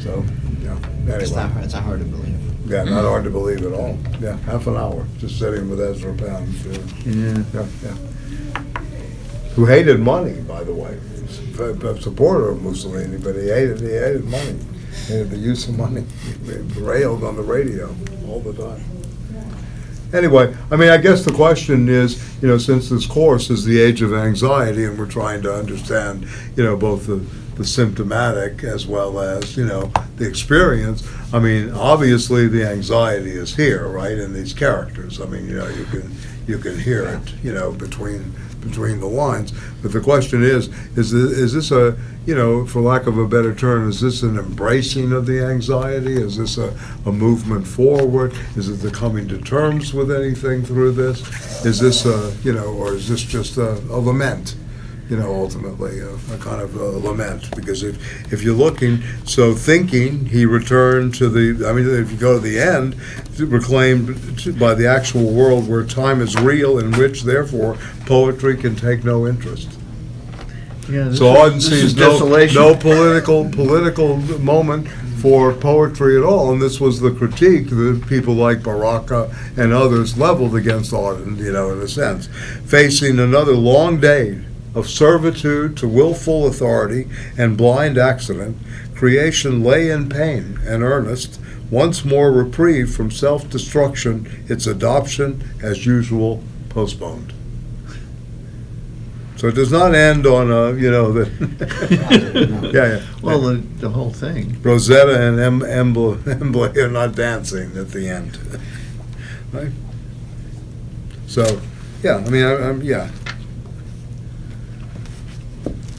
So, yeah, It's anyway. not hard to believe. Yeah, not hard to believe at all. Yeah, half an hour, just sitting with Ezra Pound. Yeah. Yeah, yeah. who hated money, by the way. A supporter of Mussolini, but he hated money. He hated the use of money. He railed on the radio all the time. Anyway, I mean, I guess the question is, since this course is the age of anxiety, and we're trying to understand, both the symptomatic as well as, the experience, I mean, obviously the anxiety is here, right, in these characters. I mean, you can hear it, between the lines. But the question is this a, for lack of a better term, is this an embracing of the anxiety? Is this a movement forward? Is it the coming to terms with anything through this? Is this or is this just a lament? Ultimately, a kind of a lament, because if you're looking, so thinking, he returned to if you go to the end, reclaimed by the actual world where time is real, in which, therefore, poetry can take no interest. Yeah, So Auden sees desolation. no political moment for poetry at all, and this was the critique that people like Baroque and others leveled against Auden, in a sense. Facing another long day of servitude to willful authority and blind accident, creation lay in pain and earnest, once more reprieve from self-destruction, its adoption, as usual, postponed. So it does not end on yeah. Well, the whole thing. Rosetta and Embley are not dancing at the end, right? So, yeah, I mean, yeah.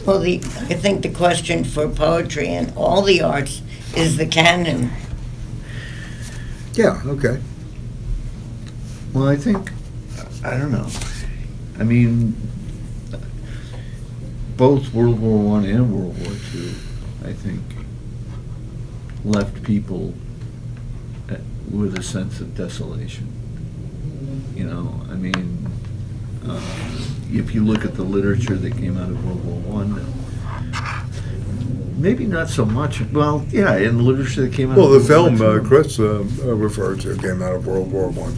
Well, I think the question for poetry and all the arts is the canon. Yeah, okay. Well, I think, I don't know. I mean, both World War I and World War II, I think, left people with a sense of desolation. I mean, if you look at the literature that came out of World War I, maybe not so much. Well, yeah, in the literature that came out Well, of the World War film II. Chris referred to came out of World War I.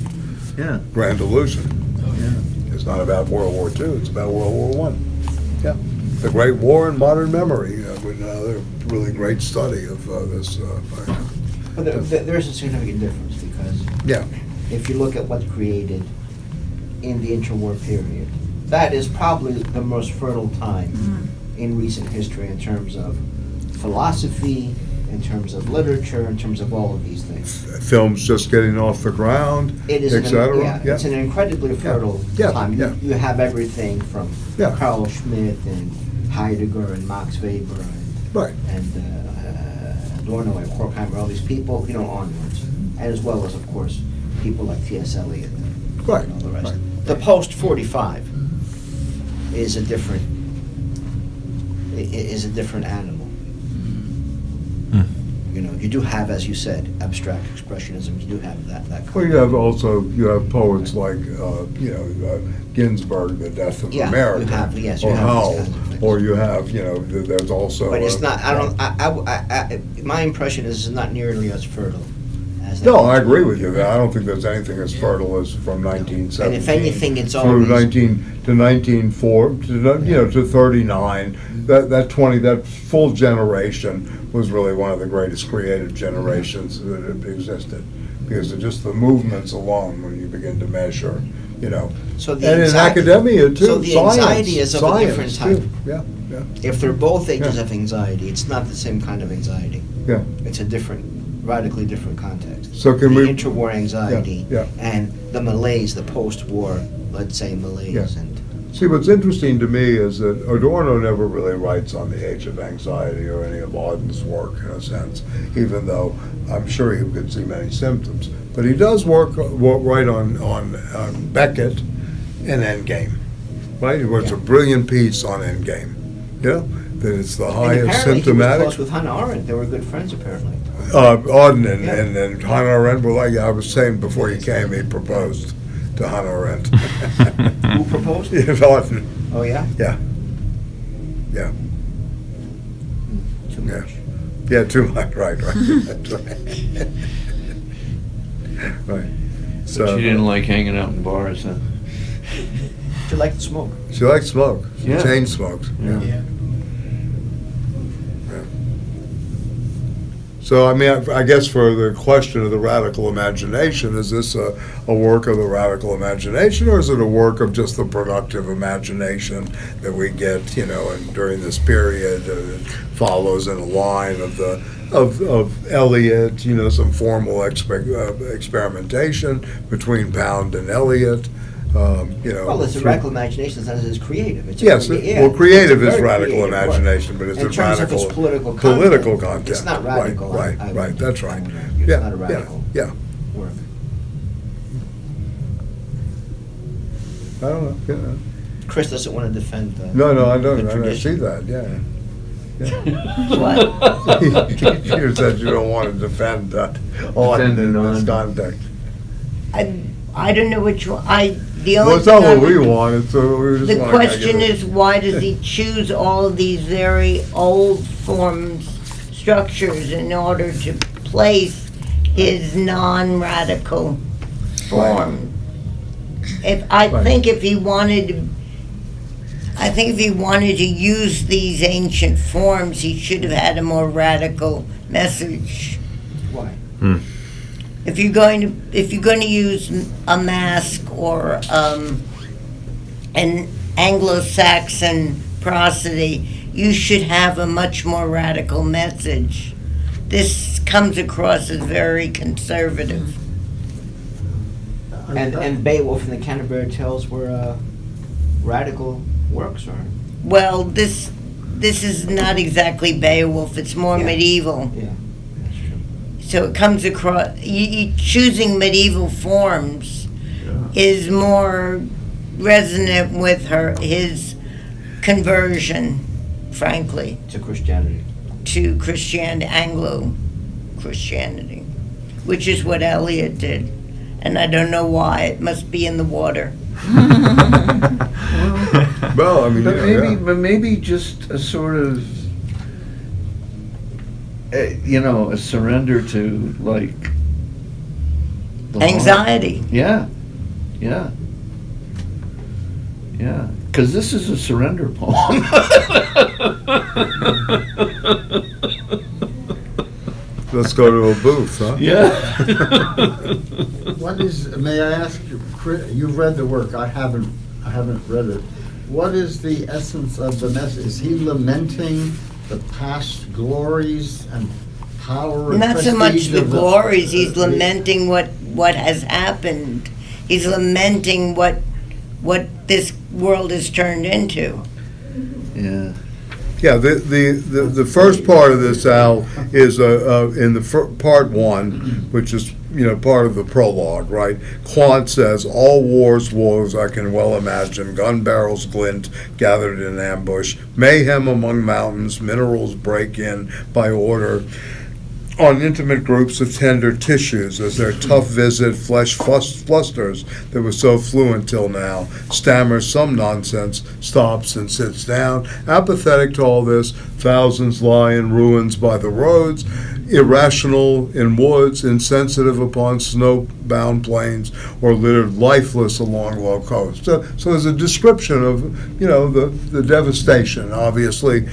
Yeah, Grand Illusion. yeah. It's not about World War II, it's about World War I. Yeah. The Great War in Modern Memory, with another really great study of this. But there is a significant difference, because Yeah. if you look at what's created in the interwar period, that is probably the most fertile time in recent history in terms of philosophy, in terms of literature, in terms of all of these things. Films just getting off the ground, It is, etc. it's an incredibly fertile Yeah, time. yeah. You have everything from Yeah. Carl Schmitt and Heidegger and Max Weber Right. and Adorno and Horkheimer, all these people, onwards, and as well as, of course, people like T.S. Eliot Right. and all the rest. Right. The post-45 is a different animal. You do have, as you said, abstract expressionism. You do have that Well, you have poets like, Ginsberg, The Death of Yeah, America. you have- yes, you or have these Howell, kinds of things. or you have, there's also. But it's not. My impression is it's not nearly as fertile as. No, I agree with you. I don't think there's anything as fertile as from 1917. And if anything, it's through always 1904 to 39. That full generation was really one of the greatest creative generations that have existed, because of just the movements alone, when you begin to measure, So the and in anxiety- academia too. So the science, anxiety is of a different science, type. too. Yeah, yeah, If they're both ages Yeah. of anxiety, it's not the same kind of anxiety. yeah. It's a radically different context. So can The we? interwar anxiety Yeah, and the malaise, the post-war, let's say, malaise, Yeah. and See, what's interesting to me is that Adorno never really writes on the age of anxiety or any of Auden's work, in a sense, even though I'm sure he could see many symptoms. But he does write on Beckett and Endgame, right? He writes a brilliant piece on Endgame, that it's the and highest apparently he was symptomatic. close with Hannah Arendt. They were good friends, apparently. Auden and, Yeah. and Hannah Arendt were like, I was saying before he came, he proposed to Hannah Arendt. Who proposed? Yeah, Auden. Oh, yeah? Yeah. Yeah. Too Yeah. much. Yeah, too much, right. That's right. Right. But she didn't like hanging out in bars, huh? She liked to smoke. She liked smoke. She Yeah. chain smoked. Yeah. Yeah. So, I mean, I guess for the question of the radical imagination, is this a work of the radical imagination, or is it a work of just the productive imagination that we get, and during this period, it follows in a line of Eliot, some formal experimentation between Pound and Eliot, Well, it's a radical imagination as it's creative. It's a Yes, yeah, well, creative it's a is very radical creative work. imagination, but it's In a terms of radical its political political content, content. it's not radical, Right, I right, would- that's right. I would argue. It's Yeah, not a radical yeah. work. I don't know. Yeah. Chris doesn't want to defend the No, I don't. the I see tradition. that. Yeah. What? Peter said you don't want to defend Auden in Defend this Auden. context. I don't know which one, the only. Well, it's not thing I what we would- wanted, so we were just. The wanna kinda question get it. is, why does he choose all of these very old forms, structures, in order to place his non-radical form? I Right. think if he wanted to use these ancient forms, he should have had a more radical message. Why? If you're going to use a mask or an Anglo-Saxon prosody, you should have a much more radical message. This comes across as very conservative. And Beowulf and the Canterbury Tales were radical works, or Well, this is not exactly Beowulf. It's more Yeah. medieval. yeah, that's true. So it comes across. Choosing medieval forms is more resonant with his conversion, frankly, To Christianity. to Anglo Christianity, which is what Eliot did. And I don't know why. It must be in the water. Well, I mean, But maybe just a sort of, a surrender to like the Anxiety. heart. Yeah. Because this is a surrender poem. Let's go to a booth, huh? Yeah. What is, may I ask you, you've read the work, I haven't read it. What is the essence of the message? Is he lamenting the past glories and power and Not so much prestige the of glories. He's the- lamenting what has happened. He's lamenting what this world has turned into. Yeah. Yeah, the first part of this, Al, is in the part one, which is part of the prologue, right? Quant says, "All wars I can well imagine. Gun barrels glint, gathered in ambush. Mayhem among mountains. Minerals break in by order." On intimate groups of tender tissues, as their tough visit flesh flusters that was so fluent till now, stammers some nonsense, stops and sits down. Apathetic to all this, thousands lie in ruins by the roads, irrational in woods, insensitive upon snow-bound plains, or littered lifeless along low coasts. So there's a description of, the devastation, obviously,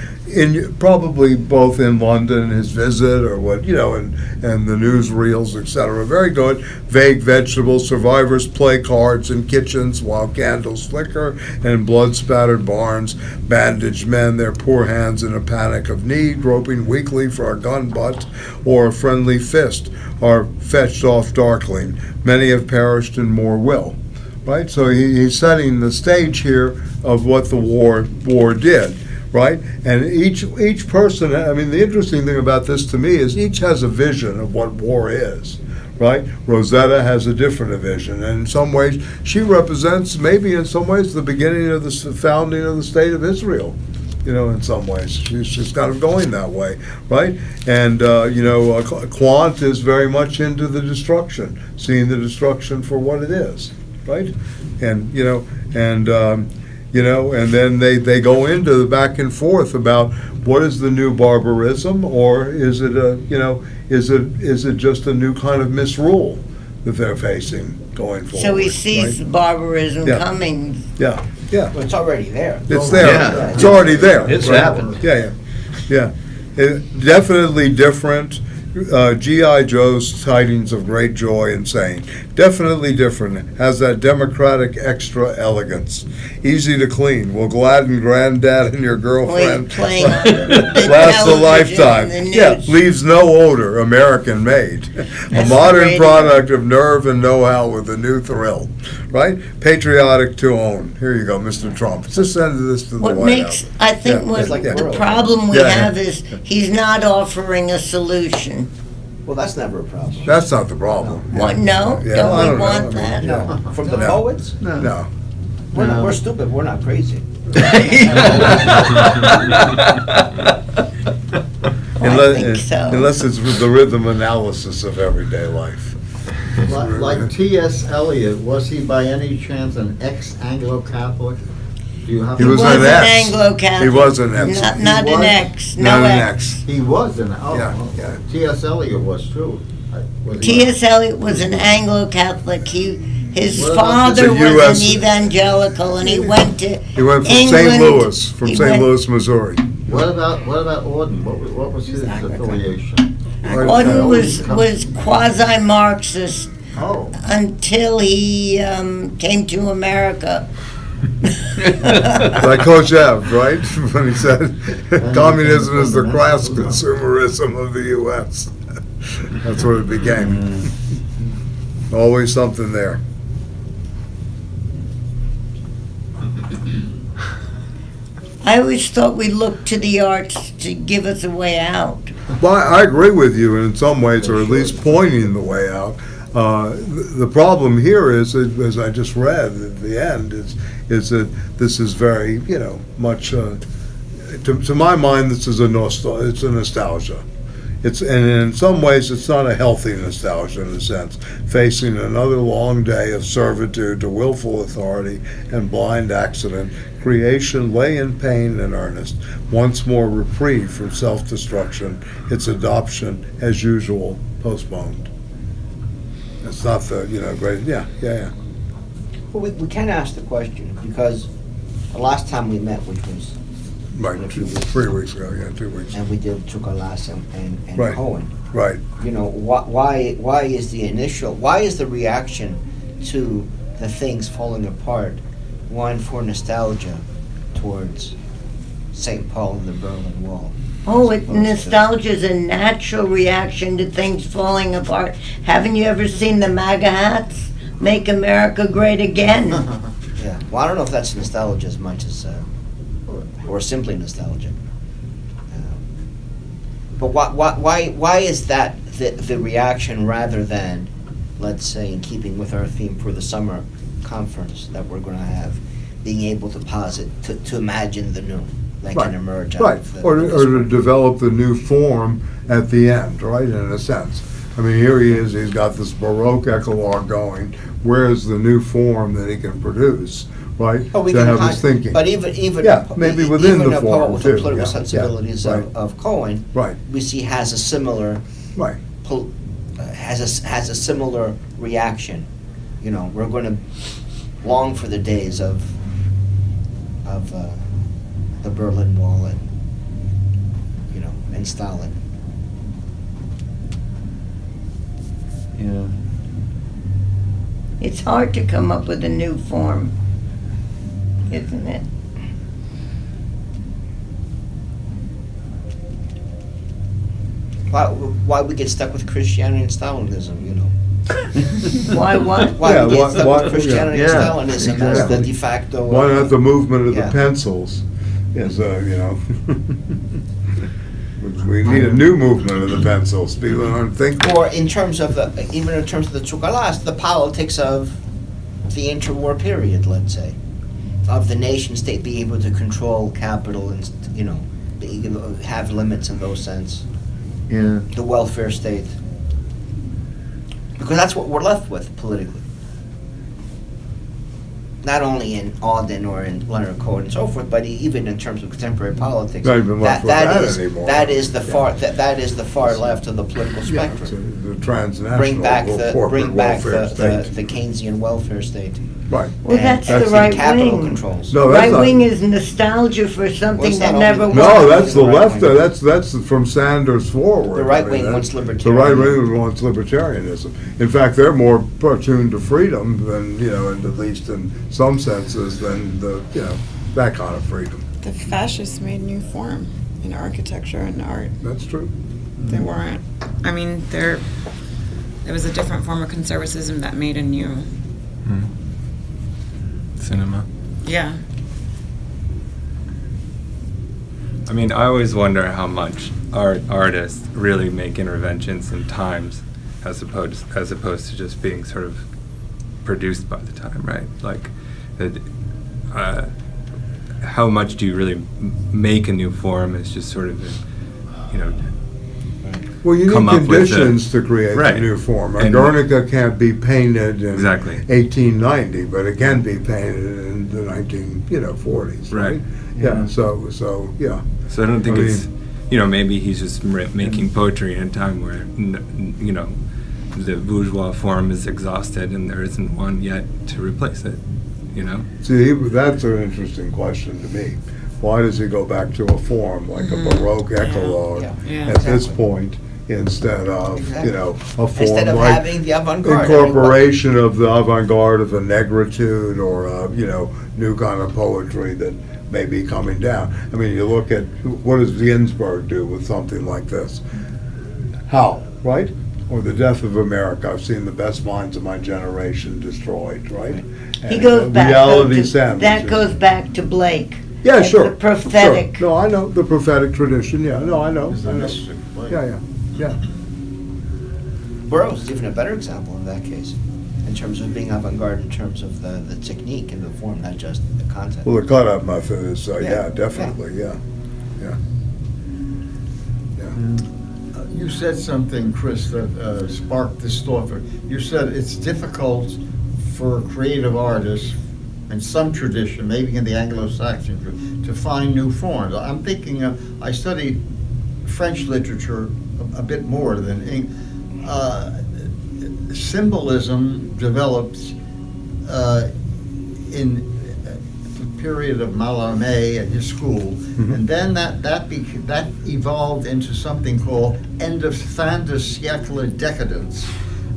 probably both in London, his visit, or what, and the newsreels, etc. Very good. Vague vegetables, survivors play cards in kitchens while candles flicker, and blood-spattered barns, bandaged men, their poor hands in a panic of need, groping weakly for a gun butt or a friendly fist, are fetched off darkling. Many have perished and more will. Right? So he's setting the stage here of what the war did. Right? And each person, I mean, the interesting thing about this to me is each has a vision of what war is. Right? Rosetta has a different vision, and in some ways she represents, maybe in some ways, the beginning of the founding of the state of Israel. In some ways, she's kind of going that way, right? And Quant is very much into the destruction, seeing the destruction for what it is, right? And and then they go into the back and forth about what is the new barbarism, or is it is it just a new kind of misrule that they're facing? going forward. So he sees right? barbarism Yeah. coming. Yeah, yeah. Well, it's already there. It's there. Yeah. It's already there. It's right? happened. Yeah, yeah, yeah. Definitely different. G.I. Joe's tidings of great joy and saying, definitely different. Has that democratic extra elegance. Easy to clean. Will gladden granddad and your girlfriend. Playing on the Lasts a television lifetime. and the Yeah, news. leaves no odor. American made. A That's modern great. product of nerve and know-how with a new thrill. Right? Patriotic to own. Here you go, Mr. Trump. Just send this to the What White makes, House. I think Yeah, what it's like the Baroque. problem we Yeah, yeah. have is he's not offering a solution. Well, that's never a problem. That's not the problem. What, no? Yeah, I Don't we don't know. want I mean, that? No, from the No. poets, No. we're, No. we're stupid, we're not crazy. Unless, think so. unless it's with the rhythm analysis of everyday life. Like T.S. Eliot, was he by any chance an ex-Anglo-Catholic? Do you have? He was an an X. Anglo-Catholic. He was an X. Not He an was? X, Not no an X. X. He was an, Yeah, oh, yeah. T.S. Eliot was too. Was he T.S. Eliot was an Anglo-Catholic. His What about father the was US an evangelical, and he went to He went from England. St. Louis, from He St. went- Louis, Missouri. What about Auden? What was his affiliation? Auden was quasi-Marxist Oh, until he came to America. Like Coach Ev, right? When he said, communism is the crass consumerism of the U.S. That's what it became. Always something there. I always thought we looked to the arts to give us a way out. Well, I agree with you in some ways, or at least pointing the way out. The problem here is, as I just read at the end, is that this is very, much, to my mind, this is it's a nostalgia. And in some ways, it's not a healthy nostalgia in a sense, facing another long day of servitude to willful authority and blind accident. Creation lay in pain and earnest, once more reprieve from self-destruction, its adoption, as usual, postponed. It's not the, great, yeah. Well, we can ask the question, because the last time we met, which was, Right, 3 weeks ago, 2 weeks. and we did Tsoukalas and Right. Cohen, Right. why is the reaction to the things falling apart one for nostalgia towards St. Paul and the Berlin Wall? Oh, nostalgia is a natural reaction to things falling apart. Haven't you ever seen the MAGA hats? Make America Great Again. Yeah, well, I don't know if that's nostalgia as much as, or simply nostalgia. But why is that the reaction rather than, let's say, in keeping with our theme for the summer conference that we're going to have, being able to posit, to imagine the new that Right. can emerge out Right, of the... or to develop the new form at the end, right, in a sense. I mean, here he is, he's got this Baroque Eclogue going, where's the new form that he can produce, right? Oh, we To can have hide- his thinking. But even Yeah, maybe within even the a form, poet with too, the political yeah, sensibilities yeah, right. of Cohen, Right, we see has a similar right, has a similar reaction. We're going to long for the days of the Berlin Wall and Stalin. Yeah. It's hard to come up with a new form, isn't it? Why we get stuck with Christianity and Stalinism? Why what? Why Yeah, we get why- stuck why- with Christianity and yeah, Stalinism as the exactly. de facto? why not the movement of the Yeah. pencils? Is, we need a new movement of the pencils, people aren't thinking. Or in terms of even in terms of the Tsoukalas, the politics of the interwar period, let's say, of the nation state being able to control capital and have limits in those sense, Yeah. the welfare state, because that's what we're left with politically. not only in Auden or in Leonard Cohen and so forth, but even in terms of contemporary politics. Not even much with that anymore. That is the far left of the political Yeah, spectrum. so the transnational Bring back corporate welfare state. the Keynesian welfare state. Right. Well, And that's the that's right capital wing. controls. No, that's Right not- wing is nostalgia for Well, something it's that not never only- was. No, that's the The right left, wing. that's from Sanders forward. The right I mean, wing that- wants The right libertarian. wing wants libertarianism. In fact, they're more attuned to freedom than, and at least in some senses, than that kind of freedom. The fascists made new form in architecture and art. That's true. They weren't. I mean, there was a different form of conservatism that made a new. Cinema. Yeah. I mean, I always wonder how much artists really make interventions in times, as opposed to just being sort of produced by the time, right? Like, how much do you really make a new form? It's just sort of, Well, you Come need up with conditions to create a Right. new form. And- Guernica can't be painted in Exactly. 1890, but it can be painted in the 1940s, right? Right. Yeah, so, yeah. So I don't think I it's, maybe he's just making poetry in a time where, the bourgeois form is exhausted and there isn't one yet to replace it, See, that's an interesting question to me. Why does he go back to a form like a Baroque Eclogue Yeah, at this exactly. point instead of, Exactly. a Instead form of like having the avant-garde. incorporation of the avant-garde of a negritude or, new kind of poetry that may be coming down. I mean, you look at, what does Ginsberg do with something like this? How, right? Or The Death of America. I've seen the best minds of my generation destroyed, right? He And, goes back. reality that sandwiches. goes back to Blake. Yeah, It's sure. the prophetic. Sure. No, I know, the prophetic tradition, yeah, no, I know. Is I the know. mystic play. Yeah. Burroughs is even a better example in that case, in terms of being avant-garde, in terms of the technique and the form, not just the content. Well, the cut-up method is, Yeah, yeah, definitely, yeah. You said something, Chris, that sparked this thought. You said it's difficult for creative artists in some tradition, maybe in the Anglo-Saxon, to find new forms. I'm thinking, I studied French literature a bit more than symbolism developed in the period of Mallarmé at his school, and then that evolved into something called fin de siècle decadence,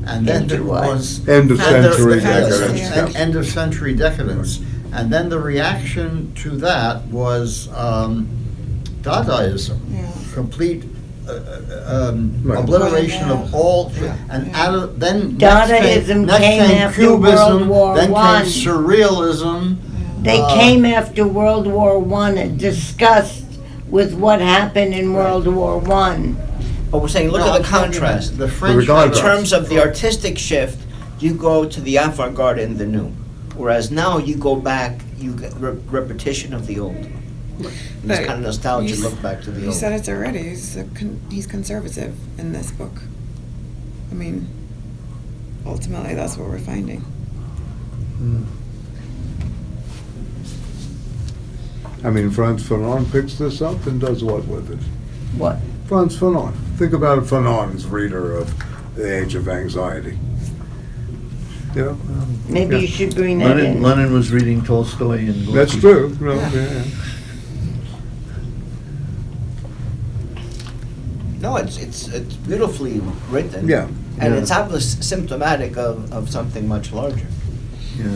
and then Into there what? was End of century decadence, and end of century decadence, and then the reaction to that was Dadaism, Yeah. complete Right. obliteration of all, Yeah. and then Dadaism came after World War then I. came surrealism. They came after World War I and discussed with what happened in World War I. But we're saying, look No, at I'm the talking about contrast. The French. The contrast. In terms of the artistic shift, you go to the avant-garde and the new. Whereas now you go back, you get repetition of the old. This But kind of nostalgia you s- look back to the You old. said it's already. He's conservative in this book. I mean, ultimately, that's what we're finding. I mean, Frantz Fanon picks this up and does what with it? What? Frantz Fanon. Think about Fanon as reader of The Age of Anxiety. Maybe Yeah. you should bring that in. Lenin was reading Tolstoy and Gorky. That's true. No, yeah. No, it's beautifully written. Yeah. And Yeah. it's obviously symptomatic of something much larger. Yeah.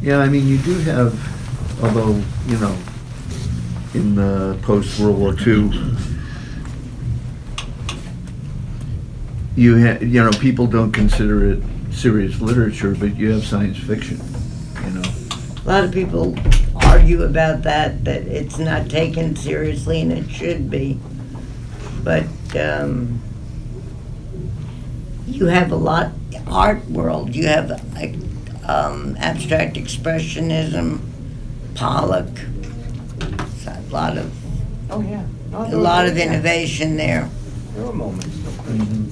Yeah, I mean, you do have, although, in the post-World War II, people don't consider it serious literature, but you have science fiction, A lot of people argue about that it's not taken seriously and it should be. But you have a lot art world. You have like abstract expressionism, Pollock. It's a lot of Oh, yeah. No, a there were- lot of yeah, innovation there. There were moments, no question.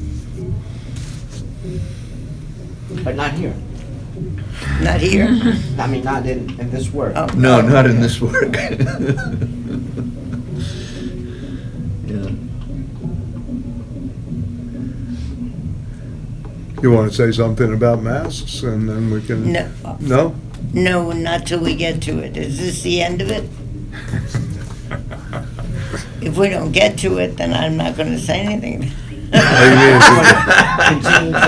But not here. Not here. I mean, not in this work. Oh. No, not in this work. Yeah. You want to say something about masks, and then we can... No, No? no, not till we get to it. Is this the end of it? If we don't get to it, then I'm not going to say anything.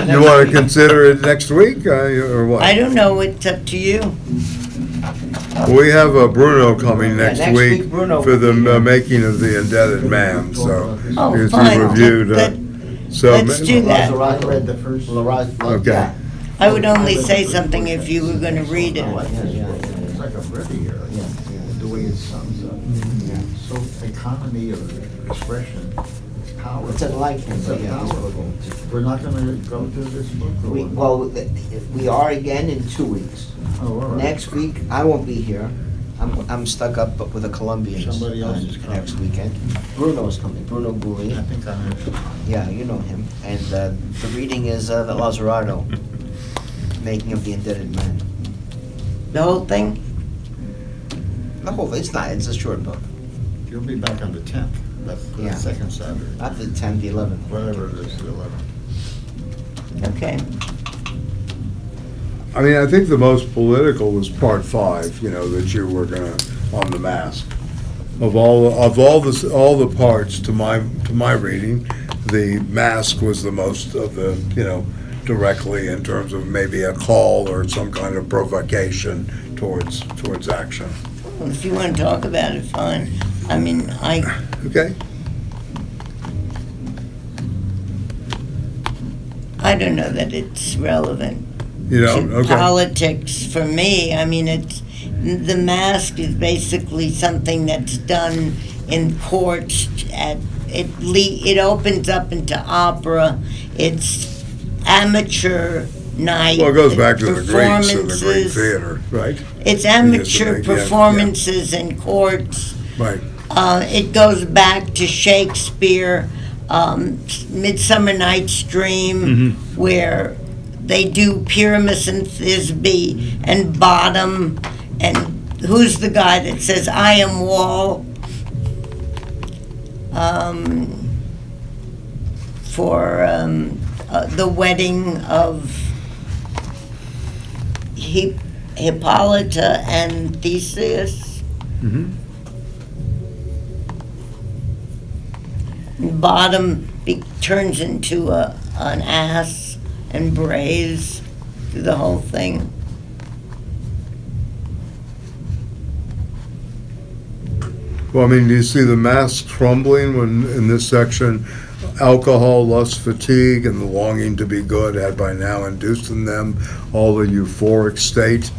You want to consider it next week, or what? I don't know. It's up to you. We have Bruno coming next next week week Bruno for will the be here. making of the Indebted Man, so Oh, it's fine. reviewed. Let's do that. I read the first. Okay. Yeah. I would only say something if you were going to read Yeah, it. yeah. It's like a pretty here, the way it sums up. So economy of expression, it's powerful. It's enlightening, It's but yeah, it's powerful. We're not gonna go to this book? or We, what? well, we are again in 2 weeks. Oh, all right. Next week, I won't be here. I'm stuck up with the Colombians. Somebody else is coming. Next weekend. Bruno's coming, Bruno Goury. I think I heard. Yeah, you know him. And the reading is the Lazzarato, Making of the Indebted Man. The whole thing? The whole, it's a short book. You'll be back on the 10th, that's the Yeah. second Saturday, Not the 10th, the 11th. whatever it is, the 11th. Okay. I mean, I think the most political was part 5, that you were gonna, on the mask. Of all the parts to my reading, the mask was the most of the, directly in terms of maybe a call or some kind of provocation towards action. Well, if you want to talk about it, fine. I mean, Okay? I don't know that it's relevant You don't? to Okay. politics for me. I mean, the mask is basically something that's done in courts. It opens up into opera. It's amateur night. Well, it goes back to the Greeks and the Greek performances. theater, right? It's Yes, amateur yeah. performances in courts. Right. It goes back to Shakespeare, Midsummer Night's Dream, where they do Pyramus and Thisbe and Bottom, and who's the guy that says, I am Wall? For the wedding of Hippolyta and Theseus. Mhm. Bottom turns into an ass and brays through the whole thing. Well, I mean, do you see the mask crumbling when, in this section, alcohol, lust, fatigue, and the longing to be good had by now induced in them all the euphoric state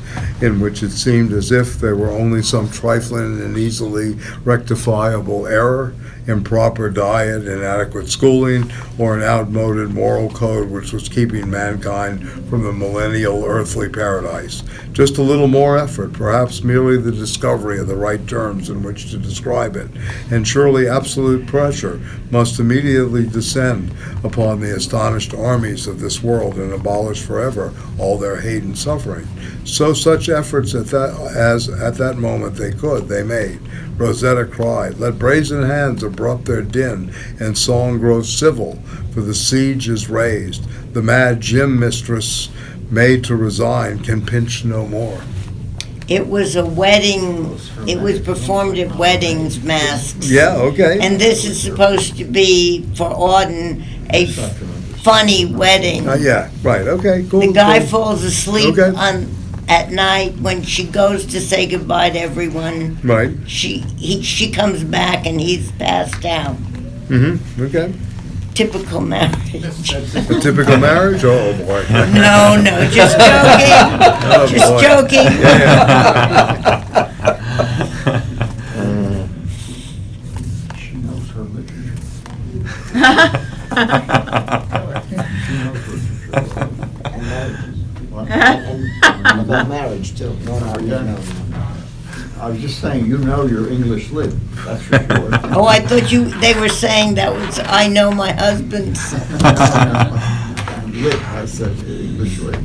in which it seemed as if they were only some trifling and easily rectifiable error, improper diet, inadequate schooling, or an outmoded moral code which was keeping mankind from the millennial earthly paradise. Just a little more effort, perhaps merely the discovery of the right terms in which to describe it, and surely absolute pressure must immediately descend upon the astonished armies of this world and abolish forever all their hate and suffering. So such efforts at that moment they made. Rosetta cried, "Let brazen hands abrupt their din, and song grow civil, for the siege is raised. The mad gym mistress, made to resign, can pinch no more." It was a wedding, it was performed at weddings, masks. Yeah, okay. And this is supposed to be, for Auden, a funny wedding. Yeah, right, okay, cool. The guy cool. falls asleep Okay. at night when she goes to say goodbye to everyone. Right, She comes back and he's passed out. okay. Typical marriage. A typical marriage? Oh, boy. No, just joking. Oh, Just boy. joking. She knows her literature. She knows literature. And about marriage, too. No, Yeah. no. I was just saying, you know your English lit, that's for sure. Oh, I thought they were saying that was, I know my husband's. Lit, I said English lit.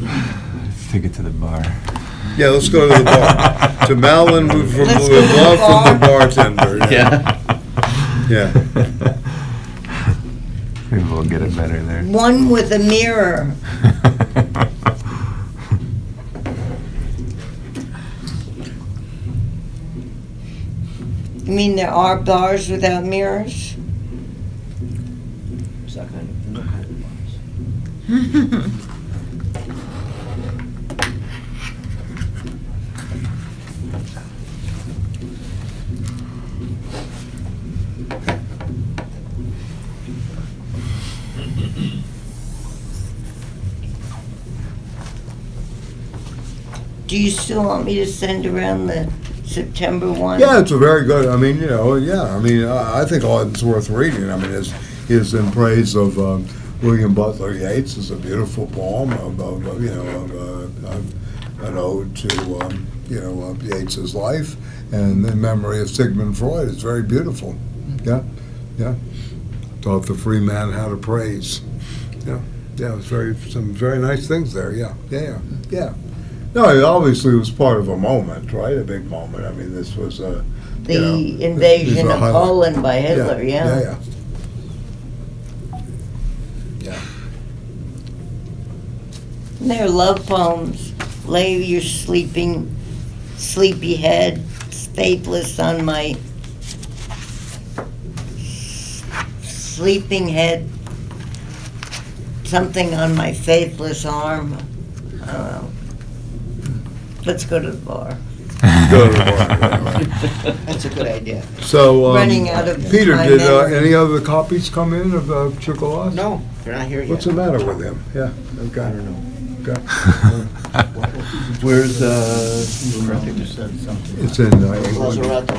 Let's take it to the bar. Yeah, let's go to the bar. To Malin with Let's go to the love from the bar. bartender. Yeah. Maybe we'll get it better there. One with a mirror. You mean there are bars without mirrors? Is that kind of, no kind of bars. Do you still want me to send around the September one? Yeah, it's a very good, I mean, I think Auden's worth reading. I mean, his in praise of William Butler Yeats is a beautiful poem of an ode to, Yeats's life, and in memory of Sigmund Freud. It's very beautiful. Yeah. Taught the free man how to praise. Yeah, it's some very nice things there. Yeah. No, it obviously was part of a moment, right? A big moment. I mean, this was The invasion of Poland by Hitler, Yeah. And they're love poems. Lay your sleepy head, faithless on my sleeping head, something on my faithless arm. I don't know. Let's go to the bar. Go to the bar, right. That's a good idea. So, Running out of Peter, my did memory. any other copies come in of Tsoukalas? No, they're not here yet. What's the matter with him? Yeah, okay. I don't know. Okay. Where's, You said something. It's in England. Lazzarato.